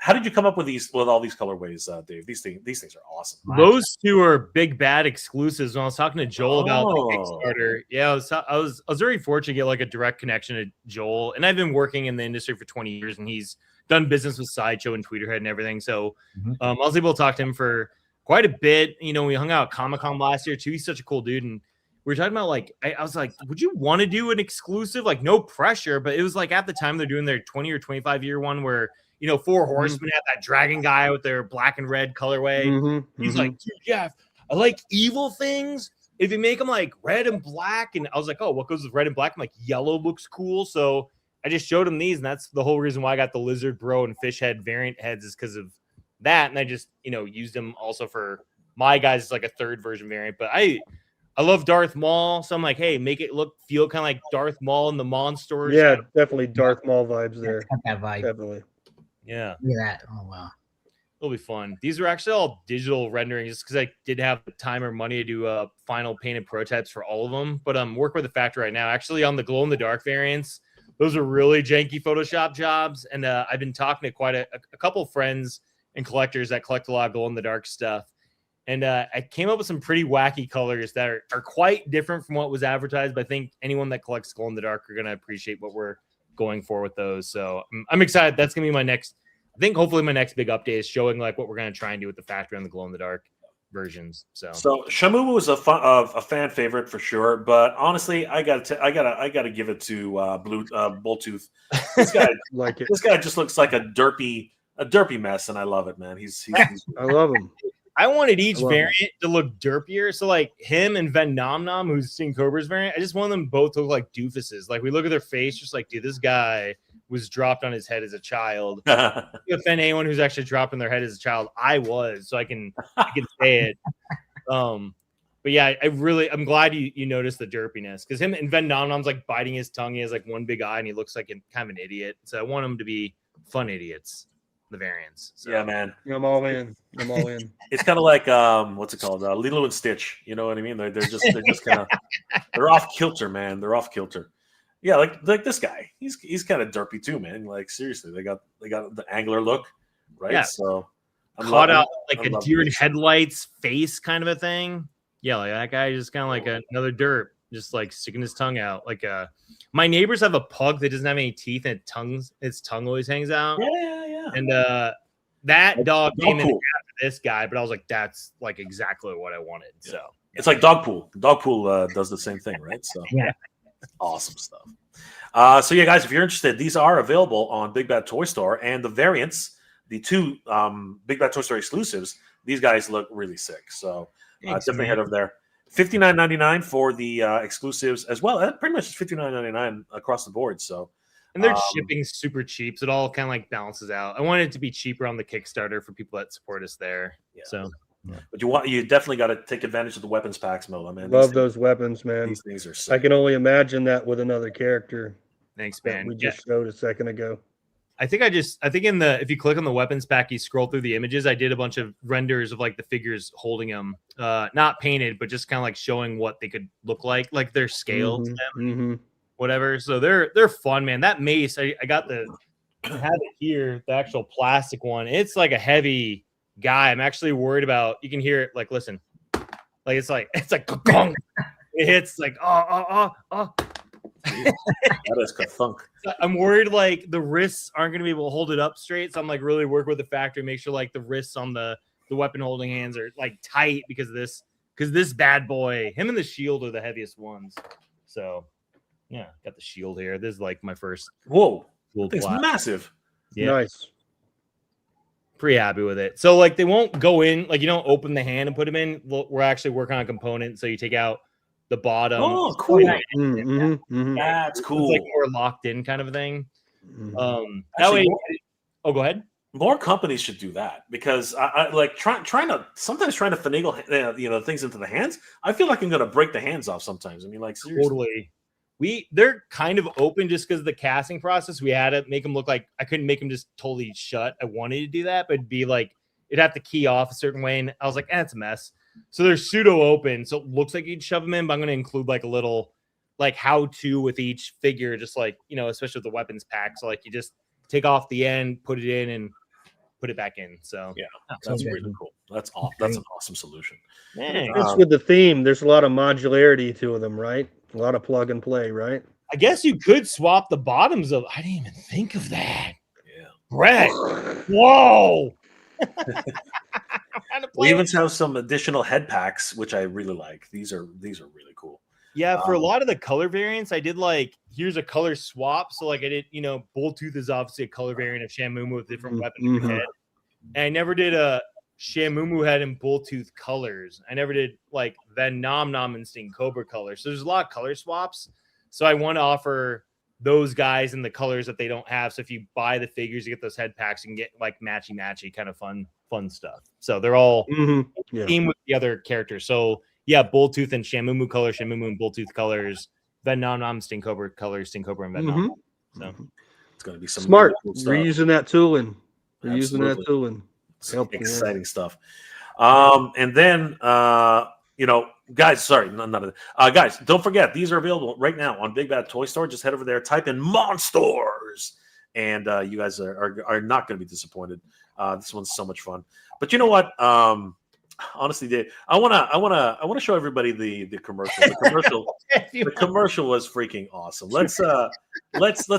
How did you come up with all these colorways, Dave? These things are awesome. Those two are big bad exclusives. When I was talking to Joel about the Oh. Kickstarter, yeah, I was very fortunate to get like a direct connection to Joel, and I've been working in the industry for 20 years, and he's done business with Sideshow and Tweeterhead and everything. So I was able to talk to him for quite a bit. You know, we hung out at Comic-Con last year too. He's such a cool dude, and we were talking about like I was like, would you want to do an exclusive? Like, no pressure, but it was like at the time they're doing their 20 or 25 year one where, you know, Four Horsemen had that dragon guy with their black and red colorway. He's like, dude, Jeff, I like evil things. If you make them like red and black, and I was like, oh, what goes with red and black? I'm like, yellow looks cool. So I just showed him these, and that's the whole reason why I got the lizard bro and fish head variant heads is because of that. And I just, you know, used them also for my guys as like a third version variant. But I love Darth Maul, so I'm like, hey, make it feel kind of like Darth Maul and the Monstors. Yeah, definitely Darth Maul vibes there. Got that vibe. Definitely. Yeah. Look at that. Oh wow. It'll be fun. These were actually all digital renderings just because I didn't have the time or money to do final painted prototypes for all of them. But I'm working with the factory right now. Actually, on the glow in the dark variants, those are really janky Photoshop jobs. And I've been talking to quite a couple of friends and collectors that collect a lot of glow in the dark stuff. And I came up with some pretty wacky colors that are quite different from what was advertised. But I think anyone that collects glow in the dark are going to appreciate what we're going for with those. So I'm excited. That's going to be my next, I think hopefully my next big update is showing like what we're going to try and do with the factory on the glow in the dark versions. So Shamu was a fan favorite for sure, but honestly, I gotta give it to Bulltooth. This guy Like it. This guy just looks like a derpy mess, and I love it, man. He's I love him. I wanted each variant to look derpier. So like him and Ven Nom Nom, who's seen Cobra's variant, I just want them both to look like doofuses. Like we look at their face, just like, dude, this guy was dropped on his head as a child. Offend anyone who's actually dropped on their head as a child. I was, so I can say it. But yeah, I'm glad you noticed the derpiness because him and Ven Nom Nom's like biting his tongue. He has like one big eye and he looks like kind of an idiot. So I want him to be fun idiots. The variants. So. Yeah, man. I'm all in. It's kind of like what's it called? Lilo and Stitch. You know what I mean? They're just kind of they're off kilter, man. They're off kilter. Yeah, like this guy. He's kind of derpy too, man. Like seriously, they got the angler look, right? Yeah. So caught out like a deer in headlights face kind of a thing. Yeah, like that guy just kind of like another derp, just like sticking his tongue out. Like my neighbors have a pug that doesn't have any teeth and its tongue always hangs out. Yeah. And that dog came in after this guy, but I was like, that's like exactly what I wanted. Yeah. So it's like Dogpool. Dogpool does the same thing, right? So yeah, awesome stuff. So yeah, guys, if you're interested, these are available on Big Bad Toy Store, and the variants, the two Big Bad Toy Store exclusives, these guys look really sick. So definitely head over there. $59.99 for the exclusives as well. Pretty much $59.99 across the board. So. And their shipping's super cheap, so it all kind of like balances out. I wanted it to be cheaper on the Kickstarter for people that support us there. Yeah. So, but you definitely got to take advantage of the weapons packs, Mola, man. Love those weapons, man. These things are sick. I can only imagine that with another character. Thanks, man. We just showed a second ago. I think if you click on the weapons pack, you scroll through the images. I did a bunch of renders of like the figures holding them, not painted, but just kind of like showing what they could look like their scale to them. Whatever. So they're fun, man. That mace, I have it here, the actual plastic one. It's like a heavy guy. I'm actually worried about. You can hear it. Like, listen, like it's like gong. It hits like oh. That is ka-thunk. I'm worried like the wrists aren't going to be able to hold it up straight. So I'm like really working with the factory, make sure like the wrists on the weapon holding hands are like tight because this bad boy, him and the shield are the heaviest ones. So. Yeah, got the shield here. This is like my first. Whoa, it's massive. Yeah. Nice. Pretty happy with it. So like they won't go in, like you don't open the hand and put them in. We're actually working on a component, so you take out the bottom. Oh, cool. That's cool. It's like more locked in kind of a thing. That way. Go ahead. More companies should do that because I like trying to finagle things into the hands. I feel like I'm gonna break the hands off sometimes. I mean, like seriously. Totally. They're kind of open just because of the casting process. We had to make them look like I couldn't make them just totally shut. I wanted to do that, but it'd be like it'd have to key off a certain way, and I was like, it's a mess. So they're pseudo open, so it looks like you'd shove them in, but I'm going to include like a little like how to with each figure, just like especially with the weapons pack. So like you just take off the end, put it in, and put it back in. So Yeah, So that's good. really cool. That's that's an awesome solution. man, Just with the theme, there's a lot of modularity to them, right? A lot of plug and play, right? I guess you could swap the bottoms of. I didn't even think of that. Yeah. Brett, whoa. We even have some additional head packs, which I really like. These are really cool. Yeah, for a lot of the color variants, I did like here's a color swap. So like I did, Bulltooth is obviously a color variant of Shamumu with different weaponry head. And I never did a Shamumu head in Bulltooth colors. I never did like Van Nom Nom and Sting Cobra colors. So there's a lot of color swaps. So I want to offer those guys in the colors that they don't have. So if you buy the figures, you get those head packs and get like matchy kind of fun stuff. So they're all team with the other characters. So yeah, Bulltooth and Shamumu colors, Shamumu and Bulltooth colors, Van Nom Nom, Sting Cobra colors, Sting Cobra and Van Nom. So it's going to be some smart. Really cool stuff. Reusing that tooling. Absolutely. That tooling. Exciting stuff. And then guys, sorry, none of that. Guys, don't forget, these are available right now on Big Bad Toy Store. Just head over there, type in Monsters, and you guys are not going to be disappointed. This one's so much fun. But you know what? Honestly, Dave, I wanna show everybody the commercial. The commercial was freaking awesome. Let's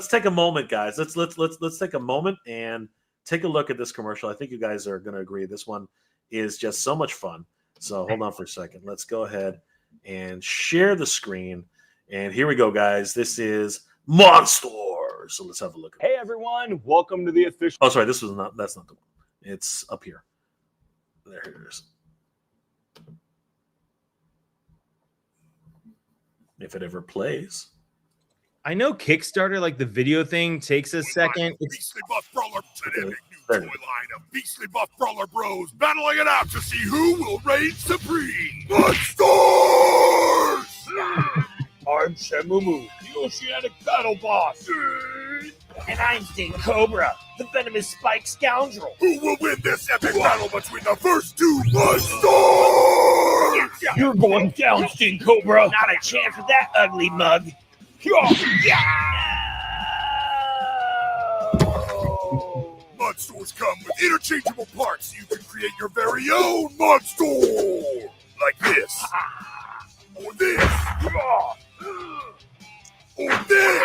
take a moment, guys. Let's take a moment and take a look at this commercial. I think you guys are gonna agree. This one is just so much fun. So hold on for a second. Let's go ahead and share the screen. And here we go, guys. This is Monsters. So let's have a look. Hey everyone, welcome to the official. Oh, sorry, that's not the one. It's up here. There it is. If it ever plays. I know Kickstarter, like the video thing, takes a second. Beastly Buff Brawler today. New toy line of Beastly Buff Brawler Bros battling it out to see who will reign supreme. Monsters! I'm Shamumu, the Oceanic Battle Boss. And I'm Sting Cobra, the venomous spike scoundrel. Who will win this epic battle between the first two Monsters? You're going down, Sting Cobra. Not a chance with that ugly mug. Monsters come with interchangeable parts so you can create your very own monster. Like this. Or this. Or this.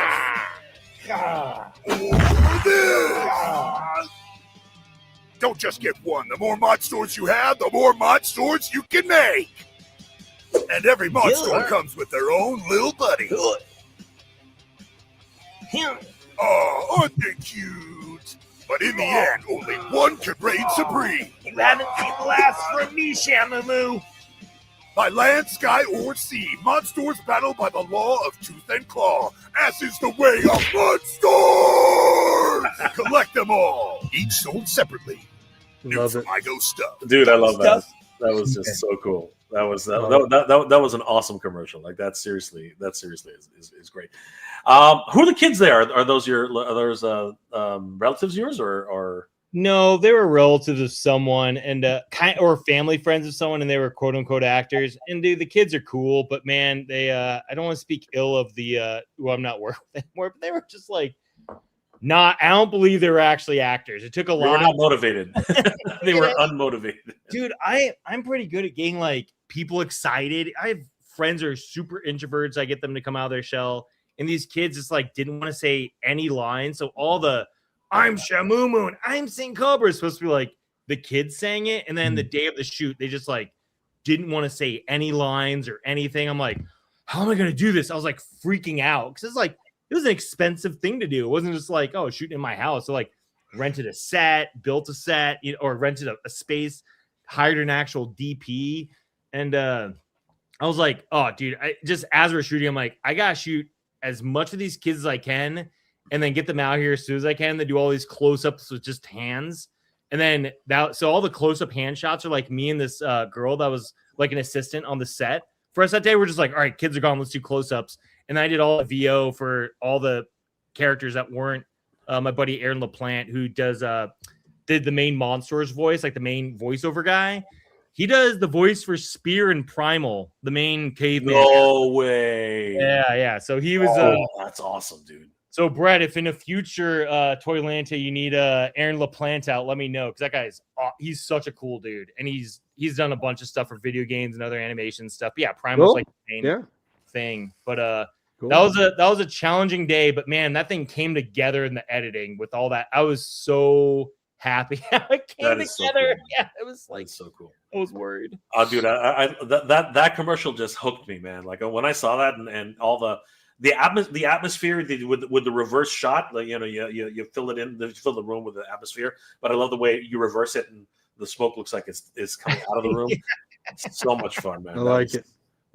Or this. Don't just get one. The more Monsters you have, the more Monsters you can make. And every Monster comes with their own little buddy. Oh, aren't they cute? But in the end, only one can reign supreme. You haven't seen the last from me, Shamumu. By land, sky, or sea, Monsters battle by the law of tooth and claw, as is the way of Monsters! Collect them all, each sold separately. New from Igo stuff. Dude, I love that. That was just so cool. That was an awesome commercial. Like that seriously is great. Who are the kids there? Are those relatives of yours or No, they were relatives of someone and or family friends of someone, and they were quote unquote actors. And dude, the kids are cool, but man, they I don't want to speak ill of the who I'm not working with anymore, but they were just like I don't believe they were actually actors. It took a lot. They were not motivated. They were unmotivated. Dude, I'm pretty good at getting like people excited. I have friends who are super introverts. I get them to come out of their shell, and these kids just like didn't want to say any lines. So all the I'm Shamumu and I'm Sting Cobra is supposed to be like the kids saying it, and then the day of the shoot, they just like didn't want to say any lines or anything. I'm like, how am I gonna do this? I was like freaking out because it's like it was an expensive thing to do. It wasn't just like, oh, shooting in my house. So like rented a set, built a set, or rented a space, hired an actual DP. And I was like, oh, dude, as we're shooting, I'm like, I got to shoot as much of these kids as I can and then get them out here as soon as I can. They do all these close-ups with just hands. And then so all the close-up hand shots are like me and this girl that was like an assistant on the set. For us that day, we're just like, all right, kids are gone. Let's do close-ups. And I did all the VO for all the characters that weren't my buddy Aaron LaPlante, who did the main Monsters voice, like the main voiceover guy. He does the voice for Spear and Primal, the main caveman. No way. Yeah. So he was. That's awesome, dude. So, Brett, if in a future ToyLanta you need Aaron LaPlante out, let me know, because that guy's he's such a cool dude, and he's done a bunch of stuff for video games and other animation stuff. But yeah, Prime was like the main thing. But Cool. that was a challenging day. But man, that thing came together in the editing with all that. I was so happy how it came together. So cool. Yeah, it was like so cool. I was worried. Oh, dude, that commercial just hooked me, man. Like when I saw that and all the atmosphere with the reverse shot, like you fill it in, you fill the room with the atmosphere. But I love the way you reverse it and the smoke looks like it's coming out of the room. It's so much fun, man. I like it.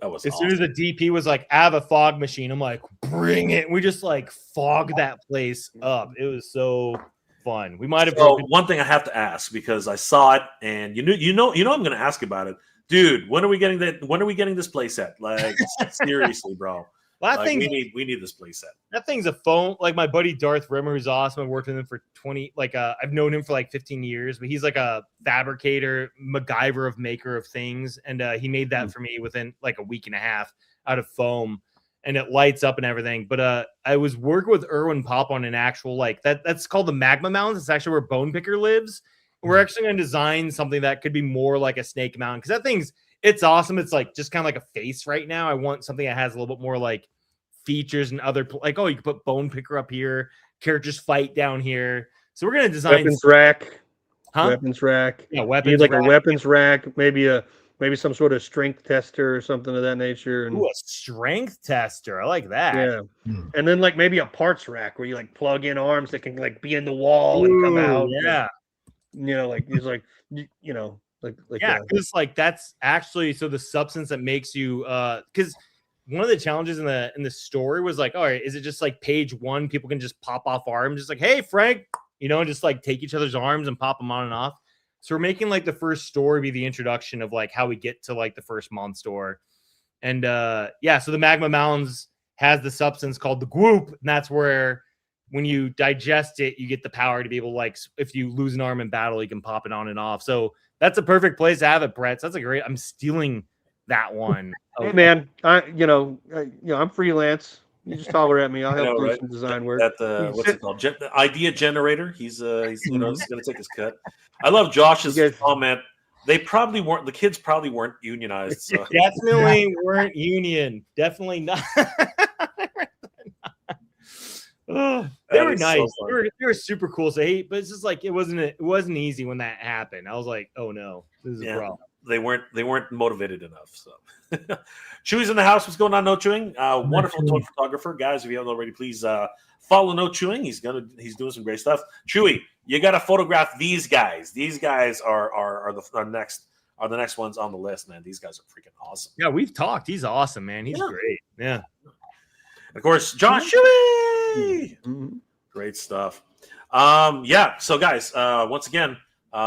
That was as awesome. soon as the DP was like, I have a fog machine. I'm like, bring it. We just like fog that place up. It was so fun. We might have. One thing I have to ask, because I saw it, and you know, I'm going to ask about it, dude. When are we getting that? When are we getting this playset? Like seriously, bro. Well, like, we need this playset. That thing's a phone. Like my buddy Darth Rimmer, who's awesome. I've worked with him for 20. Like I've known him for like 15 years, but he's like a fabricator, MacGyver of maker of things, and he made that for me within like a week and a half out of foam, and it lights up and everything. But I was working with Erwin Pop on an actual like that's called the magma mounds. It's actually where Bone Picker lives. We're actually going to design something that could be more like a snake mound, because that thing's. It's awesome. It's like just kind of like a face right now. I want something that has a little bit more like features and other like, oh, you can put Bone Picker up here, characters fight down here. So we're gonna design weapons rack, weapons rack. Yeah, weapons. You need like a weapons rack, maybe some sort of strength tester or something of that nature. And a strength tester. I like that. Yeah, and then like maybe a parts rack where you like plug in arms that can like be in the wall and come out. Yeah, like it's like like yeah, because like that's actually so the substance that makes you because one of the challenges in the story was like, all right, is it just like page 1 people can just pop off arms, just like, hey Frank, and just like take each other's arms and pop them on and off. So we're making like the first story be the introduction of like how we get to like the first Monster. And so the magma mounds has the substance called the goop, and that's where when you digest it, you get the power to be able to, like, if you lose an arm in battle, you can pop it on and off. So that's a perfect place to have it, Brett. So that's a great. I'm stealing that one. Hey man, I'm freelance. You just holler at me. I'll help do some design work. What's it called? The idea generator. He's going to take his cut. I love Josh's comment. They probably weren't. The kids probably weren't unionized. So. Definitely weren't union. Definitely not. They were nice. So they were super cool. So but it's just like it wasn't easy when that happened. I was like, oh no, this is a problem. They weren't motivated enough. So Chewy's in the house. What's going on, No Chewing? Wonderful toy photographer, guys. If you haven't already, please follow No Chewing. He's doing some great stuff. Chewy, you got to photograph these guys. These guys are the next ones on the list, man. These guys are freaking awesome. Yeah, we've talked. He's awesome, man. He's great. Yeah. And of course, Josh Chewy. Great stuff. So guys, once again,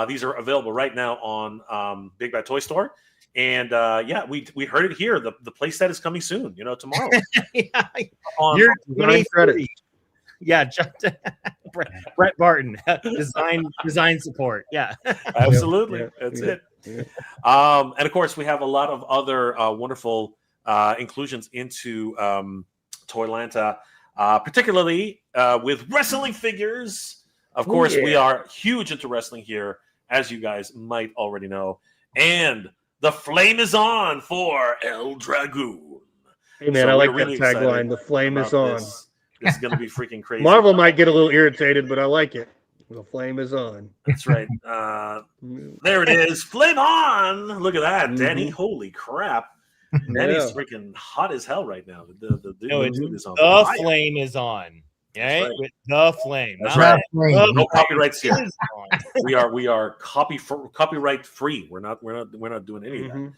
these are available right now on Big Bad Toy Store. And we heard it here. The playset is coming soon, tomorrow. You're 23. Yeah, Brett Barton, design support. Yeah. Absolutely. That's it. Yeah. And of course, we have a lot of other wonderful inclusions into ToyLanta, particularly with wrestling figures. Of course, we are huge into wrestling here, as you guys might already know. And the flame is on for El Dragoon. Hey, man, I like that tagline. The flame is on. This is going to be freaking crazy. Marvel might get a little irritated, but I like it. The flame is on. That's right. There it is. Flame on. Look at that, Danny. Holy crap. Danny's freaking hot as hell right now. The flame is on. Okay, right. The flame. That's right. No copyrights here. we are copyright free. We're not doing any of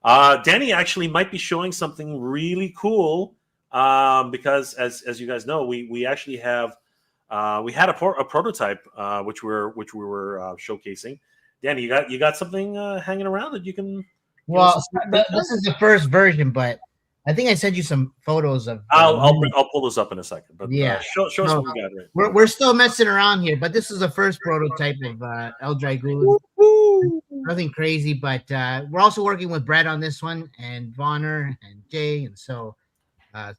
that. Danny actually might be showing something really cool because as you guys know, we actually have we had a prototype which we were showcasing. Danny, you got something hanging around that you can. Well, this is the first version, but I think I sent you some photos of. I'll pull this up in a second, but show us what we got. Right. We're still messing around here, but this is the first prototype of El Dragoon. Nothing crazy, but we're also working with Brett on this one, and Vonner and Jay, and so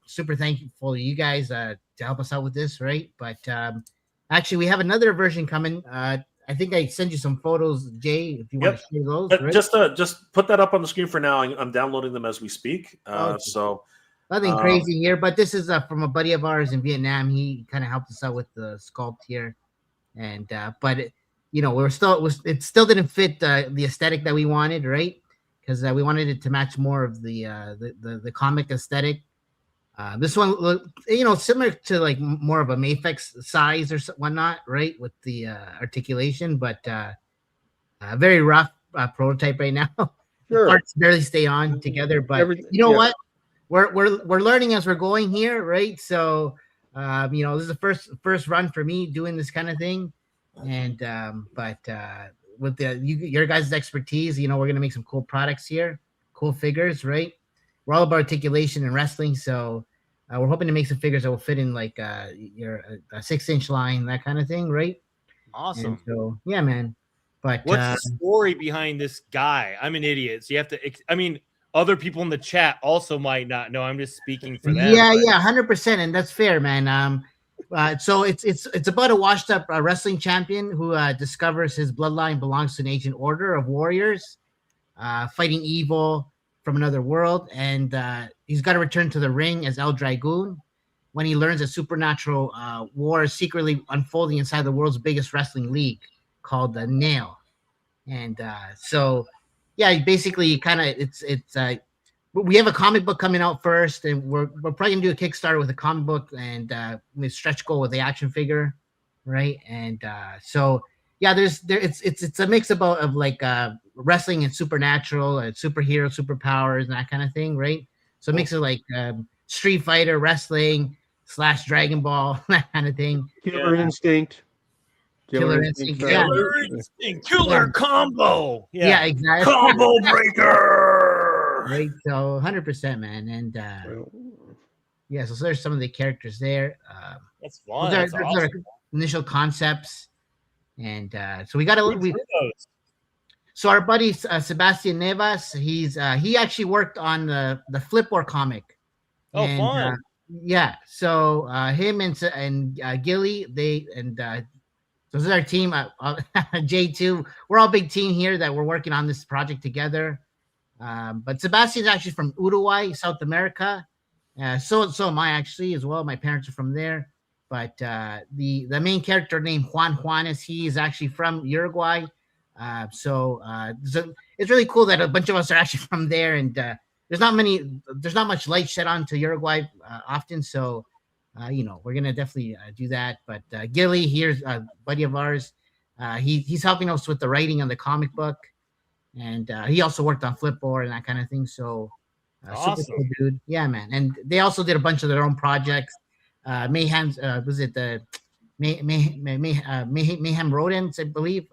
super thankful to you guys to help us out with this, right? But actually, we have another version coming. I think I sent you some photos, Jay, if you want to share those. But right? just put that up on the screen for now. I'm downloading them as we speak. Okay. So nothing crazy here, but this is from a buddy of ours in Vietnam. He kind of helped us out with the sculpt here, and but it still didn't fit the aesthetic that we wanted, right? Because we wanted it to match more of the comic aesthetic. This one, similar to like more of a Mafex size or whatnot, right? With the articulation, but very rough prototype right now. Sure. Parts barely stay on together, but what? We're learning as we're going here, right? So, this is the first run for me doing this kind of thing, and but with your guys' expertise, we're gonna make some cool products here, cool figures, right? We're all about articulation and wrestling, so we're hoping to make some figures that will fit in like your 6-inch line, that kind of thing, right? Awesome. And so yeah, man. But what's the story behind this guy? I'm an idiot, so you have to. I mean, other people in the chat also might not know. I'm just speaking for them. Yeah, 100%, and that's fair, man. So it's about a washed-up wrestling champion who discovers his bloodline belongs to an ancient order of warriors, fighting evil from another world, and he's got to return to the ring as El Dragoon when he learns a supernatural war is secretly unfolding inside the world's biggest wrestling league called the Nail. And so yeah, basically kind of it's we have a comic book coming out first, and we're probably gonna do a Kickstarter with a comic book and with stretch goal with the action figure, right? And so yeah, it's a mix of like wrestling and supernatural and superhero superpowers and that kind of thing, right? So it makes it like Street Fighter, wrestling / Dragon Ball, that kind of thing. Killer Instinct. Killer Instinct. Killer Instinct. Killer combo. Yeah, exactly. Combo breaker. Right. So 100%, man. And yeah, so there's some of the characters there. That's fun. Those are initial concepts. And so we got to so our buddy Sebastian Nevas, he actually worked on the Flipboard comic. Oh, and, fun. Yeah. So him and Gilly, so this is our team. J2, we're all big team here that we're working on this project together. But Sebastian's actually from Uruguay, South America. So am I actually as well. My parents are from there. But the main character named Juanes, he is actually from Uruguay. So it's really cool that a bunch of us are actually from there, and there's not much light shed onto Uruguay often. So we're gonna definitely do that. But Gilly, here's a buddy of ours. He's helping us with the writing on the comic book, and he also worked on Flipboard and that kind of thing. So awesome. Super cool dude. Yeah, man. And they also did a bunch of their own projects. Mayhem's was it the Mayhem Rodents, I believe.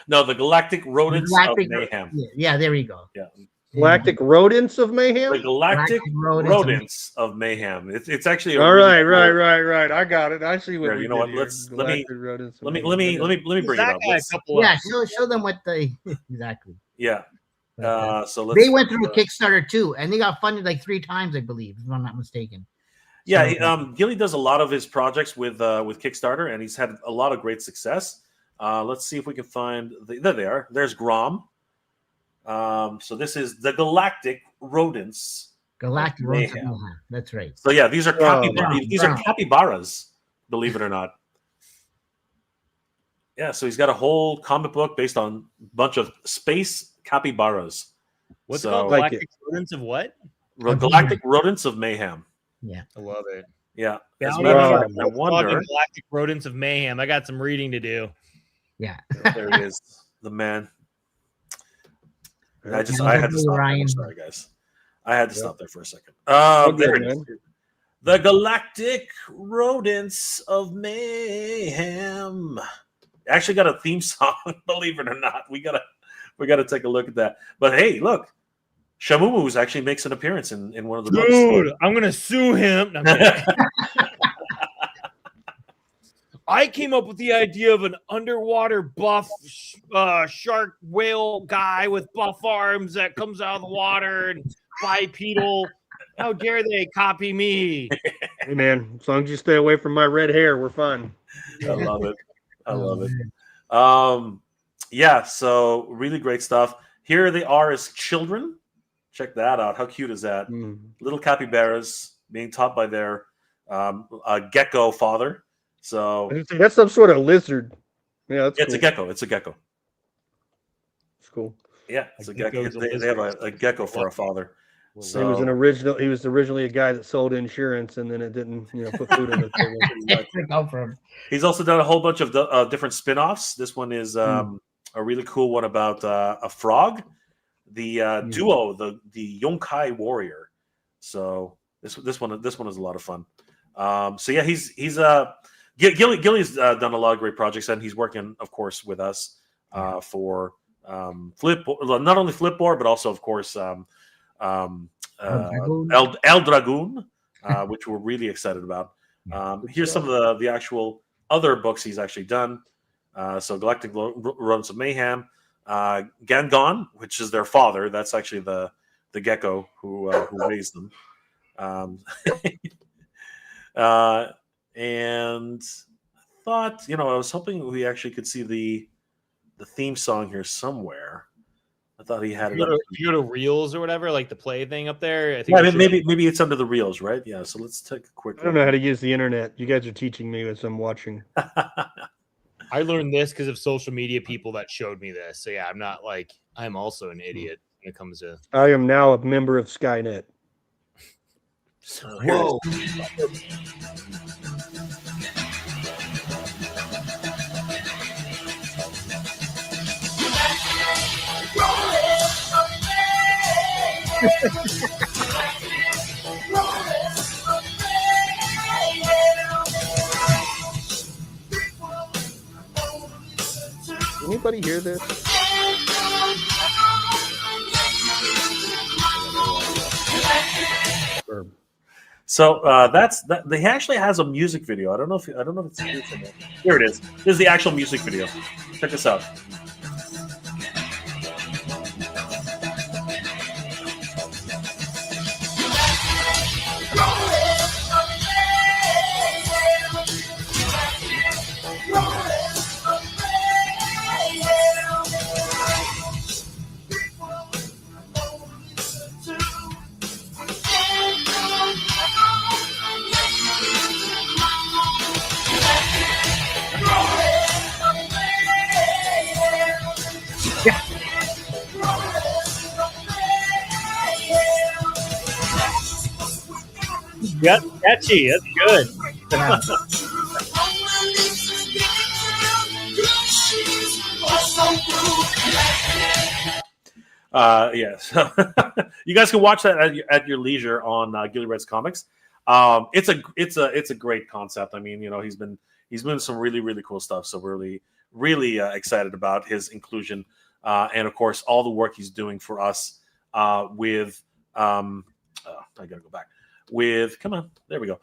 No, the Galactic Rodents of Mayhem. Yeah, there we go. Yeah. Galactic Rodents of Mayhem? The Galactic Rodents of Mayhem. It's actually all right. I got it. I see what you know what. Let me bring it up. Yeah, show them what they exactly. Yeah. So they went through a Kickstarter too, and they got funded like 3 times, I believe, if I'm not mistaken. Yeah, Gilly does a lot of his projects with Kickstarter, and he's had a lot of great success. Let's see if we can find there they are. There's Grom. So this is the Galactic Rodents. Galactic Rodents. That's right. So yeah, these are capybaras, believe it or not. Yeah, so he's got a whole comic book based on a bunch of space capybaras. What's it called? Galactic Rodents of what? Galactic Rodents of Mayhem. Yeah, I love it. Yeah, I wonder. Galactic Rodents of Mayhem. I got some reading to do. Yeah, there it is. The man. I had to stop there. Sorry, guys. I had to stop there for a second. There it is. The Galactic Rodents of Mayhem. Actually got a theme song, believe it or not. We gotta take a look at that. But hey, look. Shamumus actually makes an appearance in one of the books. Dude, I'm gonna sue him. No, I came up with the idea of an underwater buff shark whale guy with buff arms that comes out of the water and bipedal. How dare they copy me? Hey man, as long as you stay away from my red hair, we're fine. I love it. I Oh, love it. man. Yeah, so really great stuff. Here they are as children. Check that out. How cute is that? Little capybaras being taught by their gecko father. So That's some sort of lizard. Yeah, that's it's cool. a gecko. It's a gecko. It's cool. Yeah, it's a gecko. gecko's a They have lizard. a gecko for a father. So He was an original. He was originally a guy that sold insurance, and then it didn't, put food on the table. Where'd it come from? he's also done a whole bunch of different spin-offs. This one is a really cool one about a frog, the duo, the Yonkai warrior. So this one is a lot of fun. So yeah, he's Gilly's done a lot of great projects, and he's working, of course, with us for not only Flipboard, but also, of course, El Dragoon, which we're really excited about. Here's some of the actual other books he's actually done. So Galactic Rodents of Mayhem, Gangon, which is their father. That's actually the gecko who raised them. And I thought, I was hoping we actually could see the theme song here somewhere. I thought he had it. If you go to Reels or whatever, like the play thing up there. I think maybe it's under the Reels, right? Yeah. So let's take a quick. I don't know how to use the internet. You guys are teaching me as I'm watching. I learned this because of social media people that showed me this. So yeah, I'm also an idiot when it comes to. I am now a member of Skynet. Whoa. Anybody hear this? So he actually has a music video. I don't know if it's here somewhere. Here it is. This is the actual music video. Check this out. Yep, catchy. That's good. Yeah, so you guys can watch that at your leisure on Gilly Red's Comics. It's a great concept. I mean, he's been some really, really cool stuff. So we're really excited about his inclusion, and of course all the work he's doing for us with. I gotta go back. Come on, there we go.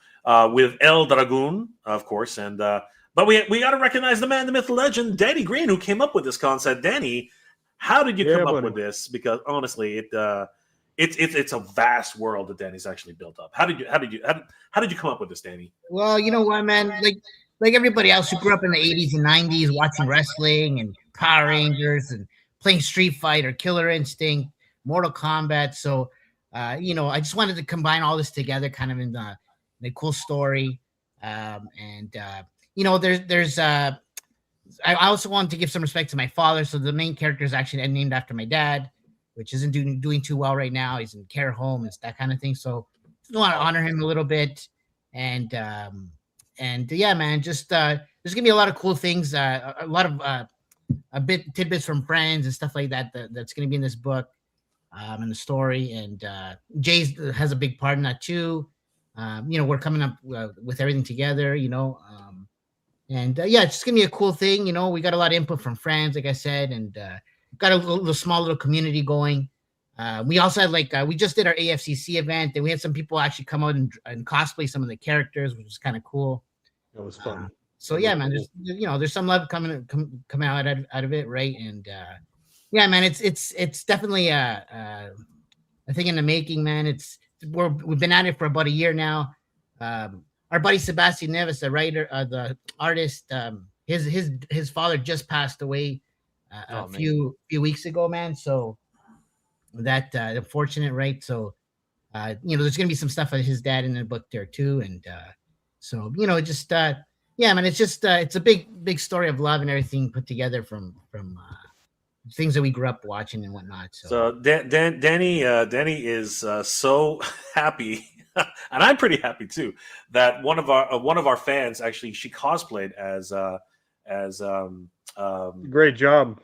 With El Dragoon, of course, and but we got to recognize the man, the myth, the legend, Danny Green, who came up with this concept. Danny, how did you come up with this? Because honestly, it's a vast world that Danny's actually built up. How did you come up with this, Danny? Well, you know what, man? Like everybody else who grew up in the 80s and 90s watching wrestling and Power Rangers and playing Street Fighter, Killer Instinct, Mortal Kombat. So, I just wanted to combine all this together kind of in a cool story. There's I also wanted to give some respect to my father. So the main character is actually named after my dad, which isn't doing too well right now. He's in care home and that kind of thing. So I want to honor him a little bit. And yeah, man, just there's gonna be a lot of cool things, a lot of tidbits from friends and stuff like that that's gonna be in this book, in the story. And Jay has a big part in that too. We're coming up with everything together, and yeah, it's just gonna be a cool thing. We got a lot of input from friends, like I said, and got a little small little community going. We also had we just did our AFCC event, and we had some people actually come out and cosplay some of the characters, which was kind of cool. That was fun. So yeah, man, there's some love coming out of it, right? And yeah, man, it's definitely a thing in the making, man. It's we've been at it for about a year now. Our buddy Sebastian Neves, the writer, the artist, his father just passed away a few weeks ago, man. So that unfortunate, right? So there's gonna be some stuff of his dad in the book there too, and so just yeah, man, it's just it's a big story of love and everything put together from things that we grew up watching and whatnot. So Danny is so happy, and I'm pretty happy too, that one of our fans actually, she cosplayed as Great job.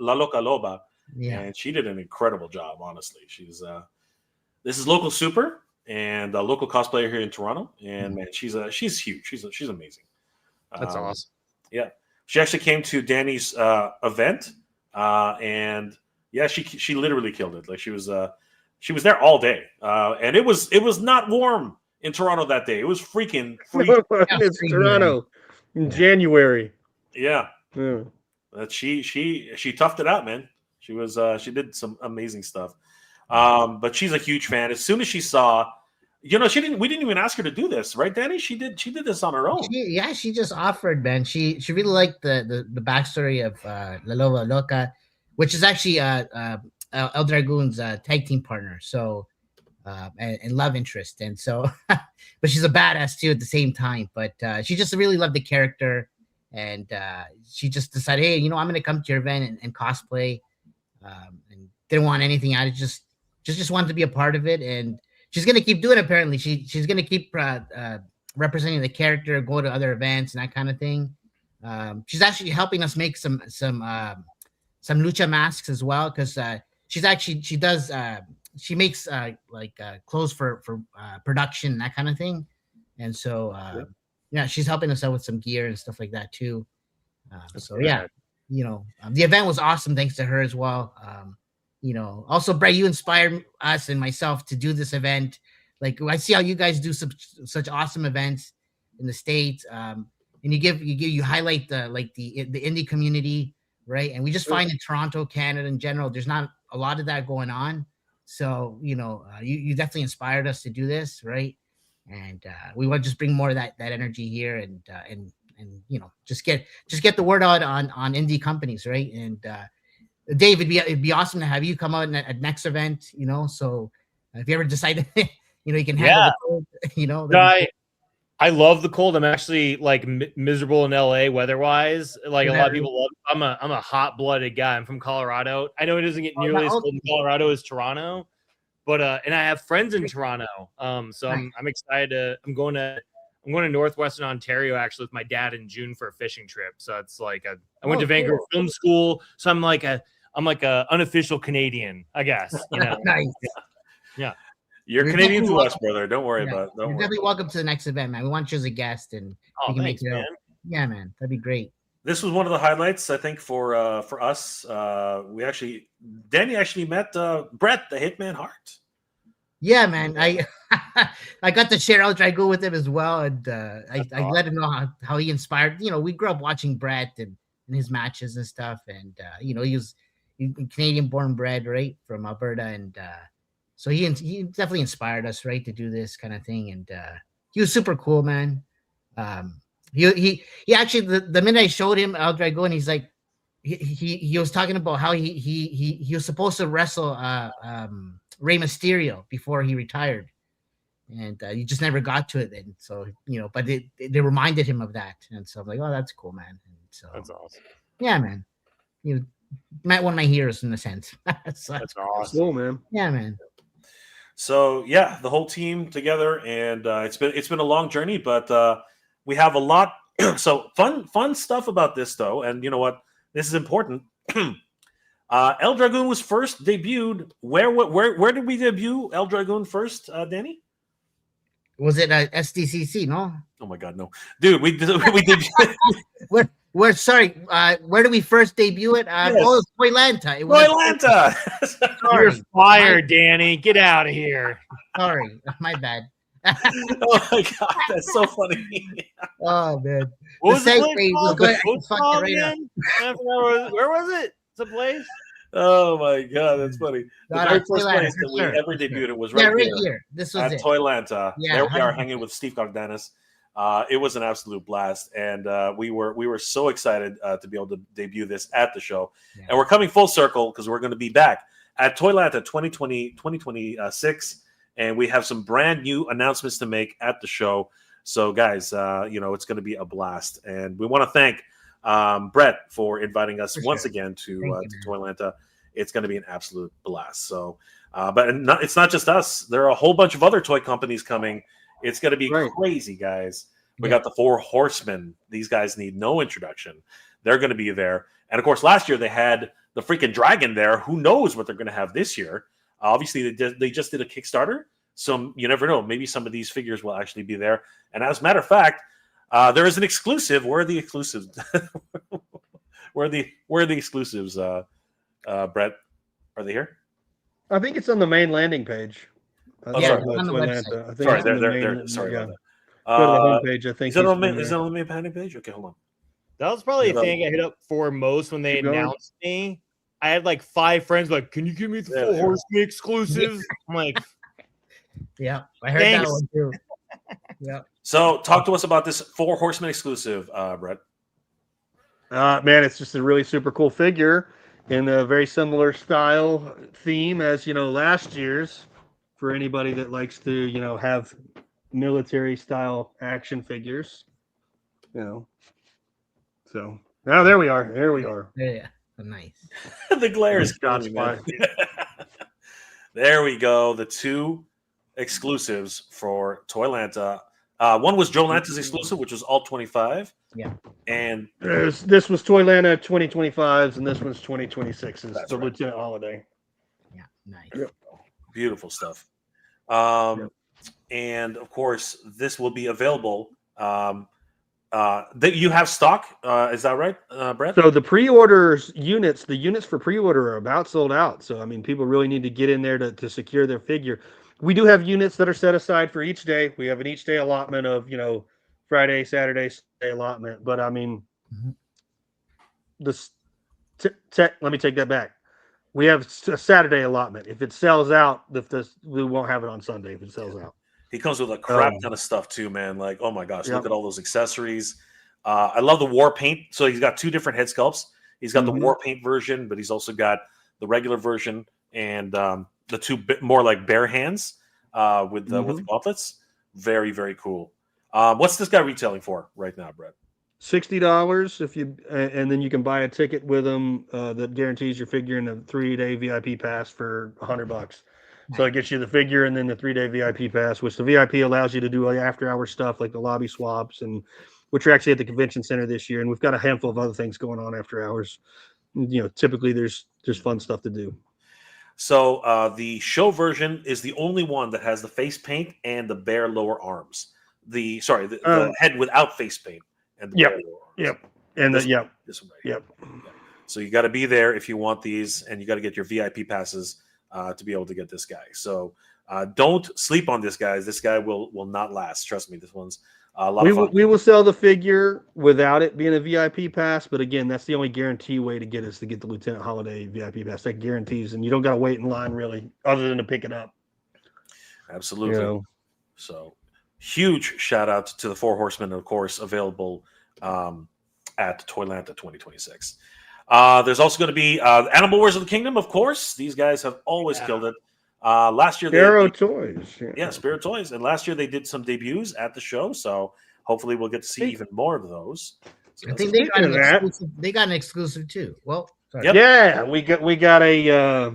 La Loca Loba, Yeah. and she did an incredible job. Honestly, she's this is local super and a local cosplayer here in Toronto, and man, she's huge. She's amazing. That's awesome. Yeah, she actually came to Danny's event, and yeah, she literally killed it. Like she was there all day, and it was not warm in Toronto that day. It was freaking freezing. It's Toronto in January. Yeah, Yeah. that she toughed it out, man. She did some amazing stuff. But she's a huge fan. As soon as she saw, we didn't even ask her to do this, right, Danny? She did this on her own. She just offered, man. She really liked the backstory of La Loba Loca, which is actually El Dragoon's tag team partner. So and love interest, and so but she's a badass too at the same time. But she just really loved the character, and she just decided, hey, I'm gonna come to your event and cosplay, and didn't want anything out of it, just wanted to be a part of it, and she's gonna keep doing it. Apparently, she's gonna keep representing the character, go to other events and that kind of thing. She's actually helping us make some lucha masks as well, because she makes clothes for production, that kind of thing, and so yeah, she's helping us out with some gear and stuff like that too. So yeah, the event was awesome thanks to her as well. Also, Brett, you inspired us and myself to do this event. Like, I see how you guys do such awesome events in the States, and you highlight the indie community, right? And we just find in Toronto, Canada in general, there's not a lot of that going on. So you definitely inspired us to do this, right? And we want to just bring more of that energy here, and just get the word out on indie companies, right? And Dave, it'd be awesome to have you come out at next event, so if you ever decide you can handle the cold, I love the cold. I'm actually miserable in LA weather-wise. Like, a lot of people love it. I'm a hot-blooded guy. I'm from Colorado. I know it doesn't get nearly as cold in Colorado as Toronto, but and I have friends in Toronto. So I'm excited I'm going to Northwestern Ontario actually with my dad in June for a fishing trip. So it's like I went to Vancouver Film School, so I'm like a unofficial Canadian, I guess. Nice. Yeah. You're Canadian to us, brother. Don't worry about it. You're definitely welcome to the next event, man. We want you as a guest, and we can thanks, make it man. Yeah, man, that'd be great. This was one of the highlights, I think, for us. Danny actually met Brett, the Hitman Hart. Yeah, man. I got to share El Dragoon with him as well, and I let him know how he inspired. We grew up watching Brett and his matches and stuff, and he was Canadian born and bred, right, from Alberta, and so he definitely inspired us, right, to do this kind of thing, and he was super cool, man. He actually, the minute I showed him El Dragoon, he's like, he was talking about how he was supposed to wrestle Rey Mysterio before he retired, and he just never got to it then. So but they reminded him of that, and so I'm like, oh, that's cool, man. And so That's awesome. Yeah, man. Met one of my heroes in a sense. That's awesome. Cool, man. Yeah, man. So yeah, the whole team together, and it's been a long journey, but we have a lot. So fun stuff about this though, and you know what? This is important. El Dragoon was first debuted. Where did we debut El Dragoon first, Danny? Was it SDCC? No. Oh my God, no, dude. We debuted. We're sorry. Where did we first debut it? Yes. Oh, it was ToyLanta. It was ToyLanta. You're fired, Danny. Get out of here. Sorry, my bad. Oh my God, that's so funny. Oh man. What was the place segue called? was What's fuck called it right up. again? Where was it? It's a place? Oh my god, that's funny. The Shout very out first ToyLanta, place that for we sure, ever for sure. debuted it was Yeah, right right here here. This was at it. ToyLanta. Yeah, There we are 100%. hanging with Steve Dennis. It was an absolute blast, and we were so excited to be able to debut this at the show. Yeah. And we're coming full circle because we're going to be back at ToyLanta 2026, and we have some brand new announcements to make at the show. So, guys, it's going to be a blast, and we want to thank Brett for inviting us For once sure. again to Thank you, ToyLanta. It's going to be an absolute blast. So, it's not just us. There are a whole bunch of other toy companies coming. It's going to be Right. crazy, guys. We Yeah. got the Four Horsemen. These guys need no introduction. They're going to be there. And of course, last year they had the freaking dragon there. Who knows what they're going to have this year? Obviously, they just did a Kickstarter. So you never know. Maybe some of these figures will actually be there. And as a matter of fact, there is an exclusive. Where are the exclusives? where are the exclusives, Brett? Are they here? I think it's on the main landing page. Oh, Yeah, sorry. on the website. I think Sorry, it's on the they're main, sorry yeah. about that. Go to the homepage. I think Is it on it's the main landing page? Okay, hold on. That was probably the Yeah. thing I hit up for most when they Keep going. announced me. I had like 5 friends like, "Can you give me the Yeah, Four yeah. Horsemen exclusive?" I'm like, Yeah, I heard Thanks. that one too. Yeah. So, talk to us about this Four Horsemen exclusive, Brett. Man, it's just a really super cool figure in a very similar style theme as last year's. For anybody that likes to have military style action figures, So now there we are. There we are. Yeah. Nice. The glare is Shot killing me, man. spot. There we go. The 2 exclusives for ToyLanta. One was Joe Lanta's exclusive, which was all 25. Yeah. And This was ToyLanta 2025s, and this one's 2026s. That's The right. Lieutenant Holiday. Yeah. Nice. Yep. beautiful stuff. And of course, this will be available. That you have stock, is that right, Brett? So the pre-orders units, the units for pre-order are about sold out. So I mean, people really need to get in there to secure their figure. We do have units that are set aside for each day. We have an each day allotment of Friday, Saturday, Sunday allotment. But I mean, let me take that back. We have a Saturday allotment. If it sells out, we won't have it on Sunday if it sells out. He comes with a crap ton of stuff too, man. Like, oh my gosh, look at all those accessories. I love the war paint. So he's got 2 different head sculpts. He's got the war paint version, but he's also got the regular version and the 2 more like bare hands with the gauntlets. Very, very cool. What's this guy retailing for right now, Brett? $60 if you, and then you can buy a ticket with them that guarantees your figure in a 3-day VIP pass for $100. So it gets you the figure and then the 3-day VIP pass, which the VIP allows you to do after-hour stuff like the lobby swaps, and which are actually at the convention center this year. And we've got a handful of other things going on after hours. Typically there's fun stuff to do. So the show version is the only one that has the face paint and the bare lower arms. The head without face paint and the bare lower arms. Yep. And this one right Yep. here. So you got to be there if you want these, and you got to get your VIP passes to be able to get this guy. So don't sleep on this, guys. This guy will not last. Trust me, this one's a lot of fun. We will sell the figure without it being a VIP pass, but again, that's the only guarantee way to get us to get the Lieutenant Holiday VIP pass. That guarantees, and you don't got to wait in line really, other than to pick it up. Absolutely. So huge shout out to the Four Horsemen, of course, available at ToyLanta 2026. There's also going to be Animal Wars of the Kingdom, of course. These guys have always killed it. Last year, Toys. Yeah, Spirit Toys. And last year they did some debuts at the show, so hopefully we'll get to see even more of those. So I think they got an exclusive. They got an exclusive too. Well, sorry. Yep. Yeah, we got a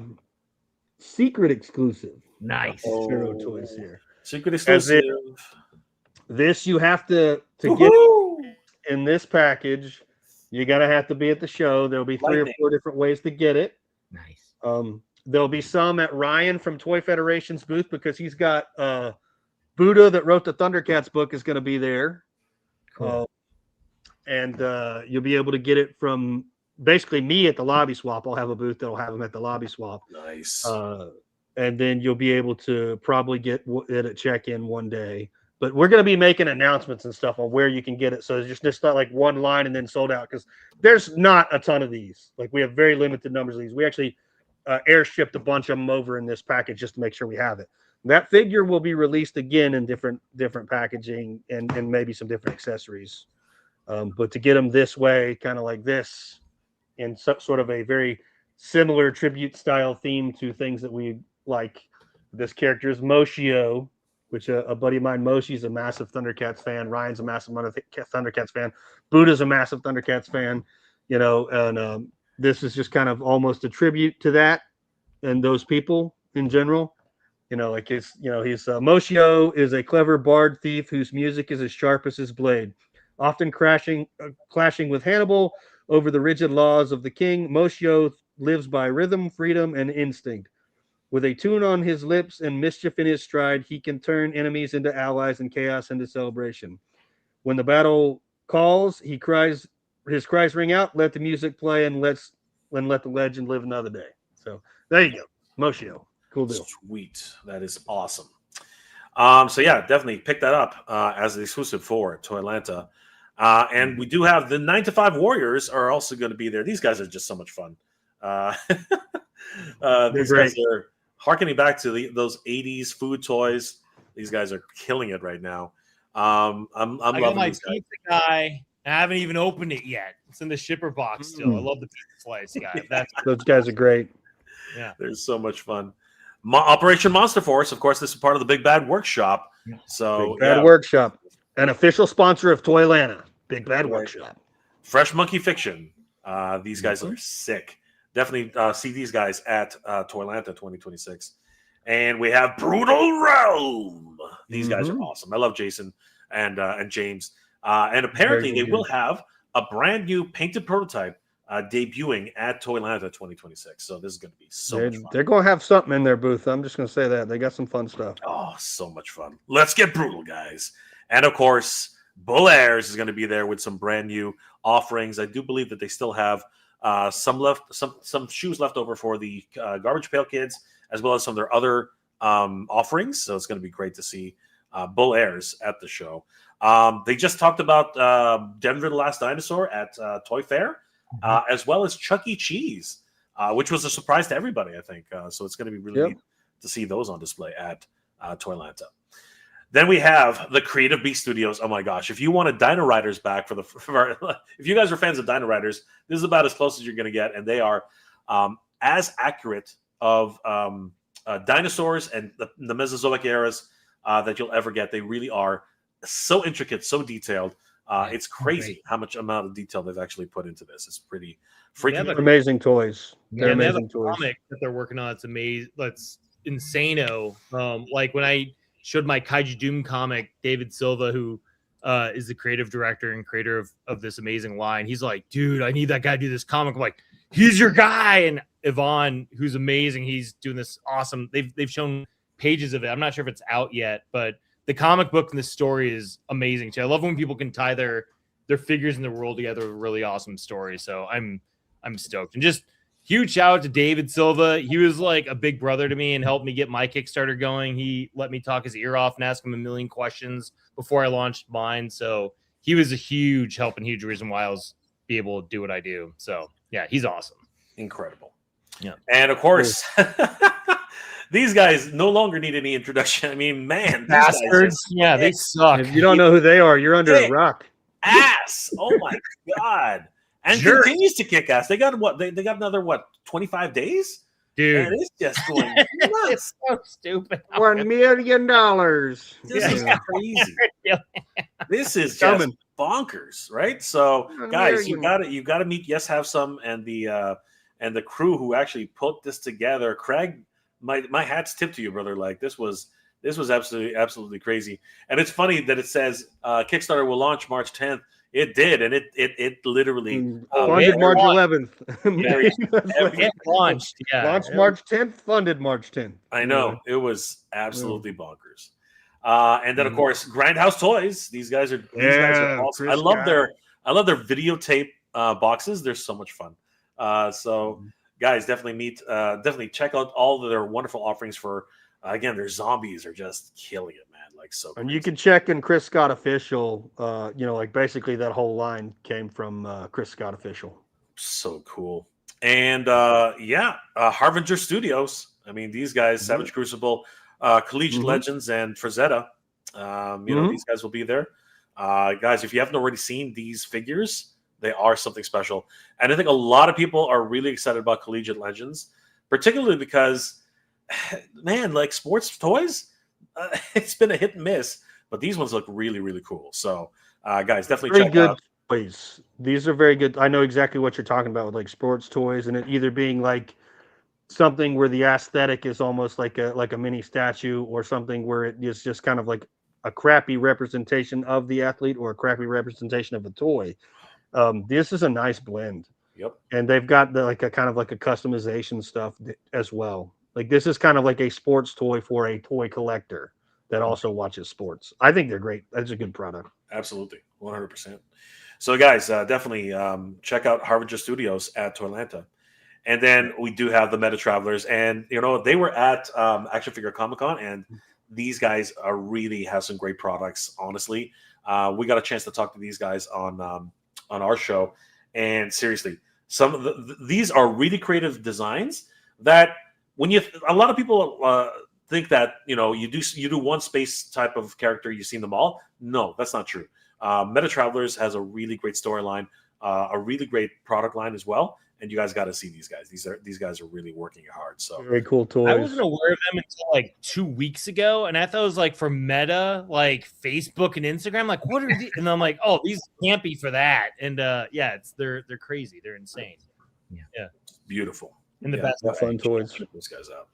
secret exclusive. Nice. Zero Toys here. Secret exclusive. This you have to get in this package. You're gonna have to be at the show. There'll be 3 or 4 different ways to get it. Nice. There'll be some at Ryan from Toy Federation's booth because he's got Buddha that wrote the Thundercats book is going to be there. Cool. And you'll be able to get it from basically me at the lobby swap. I'll have a booth that'll have them at the lobby swap. Nice. And then you'll be able to probably get it at check-in one day. But we're going to be making announcements and stuff on where you can get it. So it's just not like one line and then sold out, because there's not a ton of these. Like, we have very limited numbers of these. We actually airshipped a bunch of them over in this package just to make sure we have it. That figure will be released again in different packaging and maybe some different accessories. But to get them this way, kind of like this, in sort of a very similar tribute style theme to things that we like. This character is Moshio, which a buddy of mine, Moshi's a massive Thundercats fan. Ryan's a massive Thundercats fan. Buddha's a massive Thundercats fan. And this is just kind of almost a tribute to that and those people in general. He's Moshio is a clever bard thief whose music is as sharp as his blade, often clashing with Hannibal over the rigid laws of the king. Moshio lives by rhythm, freedom, and instinct. With a tune on his lips and mischief in his stride, he can turn enemies into allies and chaos into celebration. When the battle calls, his cries ring out, let the music play, and let the legend live another day. So there you go. Moshio. Cool deal. Sweet. That is awesome. So yeah, definitely pick that up as an exclusive for ToyLanta. And we do have the 9 to 5 Warriors are also going to be there. These guys are just so much fun. These guys are harkening back to those 80s food toys. These guys are killing it right now. I'm loving my these guys. pizza guy. I haven't even opened it yet. It's in the shipper box still. I love the pizza slice guy. Those guys are great. Yeah, they're so much fun. Operation Monster Force, of course, this is part of the Big Bad Workshop. So Big Bad Workshop, an official sponsor of ToyLanta. Big Bad Workshop. Fresh Monkey Fiction. These guys are sick. Definitely see these guys at ToyLanta 2026. And we have Brutal Realm. These guys are awesome. I love Jason and James. And apparently they will have a brand new painted prototype debuting at ToyLanta 2026. So this is going to be so much fun. They're going to have something in their booth. I'm just going to say that. They got some fun stuff. Oh, so much fun. Let's get brutal, guys. And of course, Bull Airs is going to be there with some brand new offerings. I do believe that they still have some shoes left over for the Garbage Pail Kids, as well as some of their other offerings. So it's going to be great to see Bull Airs at the show. They just talked about Denver the Last Dinosaur at Toy Fair, as well as Chuck E. Cheese, which was a surprise to everybody, I think. So it's going to be really neat to see those on display at ToyLanta. Then we have the Creative Beast Studios. Oh my gosh! If you want a Dino Riders back if you guys are fans of Dino Riders, this is about as close as you're going to get, and they are as accurate of dinosaurs and the Mesozoic eras that you'll ever get. They really are so intricate, so detailed. It's crazy how much amount of detail they've actually put into this. It's pretty freaking amazing toys. They're amazing toys. Comic that they're working on. It's amazing. That's insano. Like when I showed my Kaiju Doom comic, David Silva, who is the creative director and creator of this amazing line, he's like, dude, I need that guy to do this comic. I'm like, he's your guy. And Yvonne, who's amazing, he's doing this awesome. They've shown pages of it. I'm not sure if it's out yet, but the comic book and the story is amazing too. I love when people can tie their figures in the world together with a really awesome story. So I'm stoked. And just huge shout out to David Silva. He was like a big brother to me and helped me get my Kickstarter going. He let me talk his ear off and ask him a million questions before I launched mine. So he was a huge help and huge reason why I was be able to do what I do. So yeah, he's awesome. Incredible. Yeah. And of course, these guys no longer need any introduction. I mean, man, bastards. Yeah, they suck. If you don't know who they are, you're under a rock. Ass. Oh my God. And continues to kick ass. They got what? They got another 25 days? Dude. Man, it's just going nuts. It's so stupid. $1 million. This is crazy. This is just bonkers, right? So guys, you gotta meet Yes Have Some and the crew who actually put this together. Craig, my hat's tipped to you, brother. Like this was absolutely crazy. And it's funny that it says Kickstarter will launch March 10th. It did, and it literally funded March 11th. It launched. Yeah, launched March 10th. Funded March 10th. I know it was absolutely bonkers. And then of course, Grindhouse Toys. These guys are awesome. I love their videotape boxes. They're so much fun. So guys, definitely check out all of their wonderful offerings for. Again, their zombies are just killing it, man. Like so. And you can check in Chris Scott Official. Like basically that whole line came from Chris Scott Official. So cool. And Harbinger Studios. I mean, these guys, Savage Crucible, Collegiate Legends, and Frazetta. These guys will be there. Guys, if you haven't already seen these figures, they are something special. And I think a lot of people are really excited about Collegiate Legends, particularly because, man, like sports toys, it's been a hit and miss, but these ones look really, really cool. So, guys, definitely check out. Toys. These are very good. I know exactly what you're talking about with like sports toys, and it either being like something where the aesthetic is almost like a mini statue, or something where it is just kind of like a crappy representation of the athlete or a crappy representation of a toy. This is a nice blend. Yep. And they've got a kind of like a customization stuff as well. Like this is kind of like a sports toy for a toy collector that also watches sports. I think they're great. That's a good product. Absolutely, 100%. So, guys, definitely check out Harbinger Studios at ToyLanta. And then we do have the Meta Travelers. And, they were at Action Figure Comic-Con, and these guys really have some great products, honestly. We got a chance to talk to these guys on our show. And seriously, some of these are really creative designs that a lot of people think that, you do one space type of character, you've seen them all. No, that's not true. Meta Travelers has a really great storyline, a really great product line as well, and you guys got to see these guys. These guys are really working hard. So very cool toys. I wasn't aware of them until like 2 weeks ago, and I thought it was like for Meta, like Facebook and Instagram. Like, what are these? And I'm like, oh, these can't be for that. And they're crazy. They're insane. Yeah, beautiful. In the best fun toys. Check those guys out.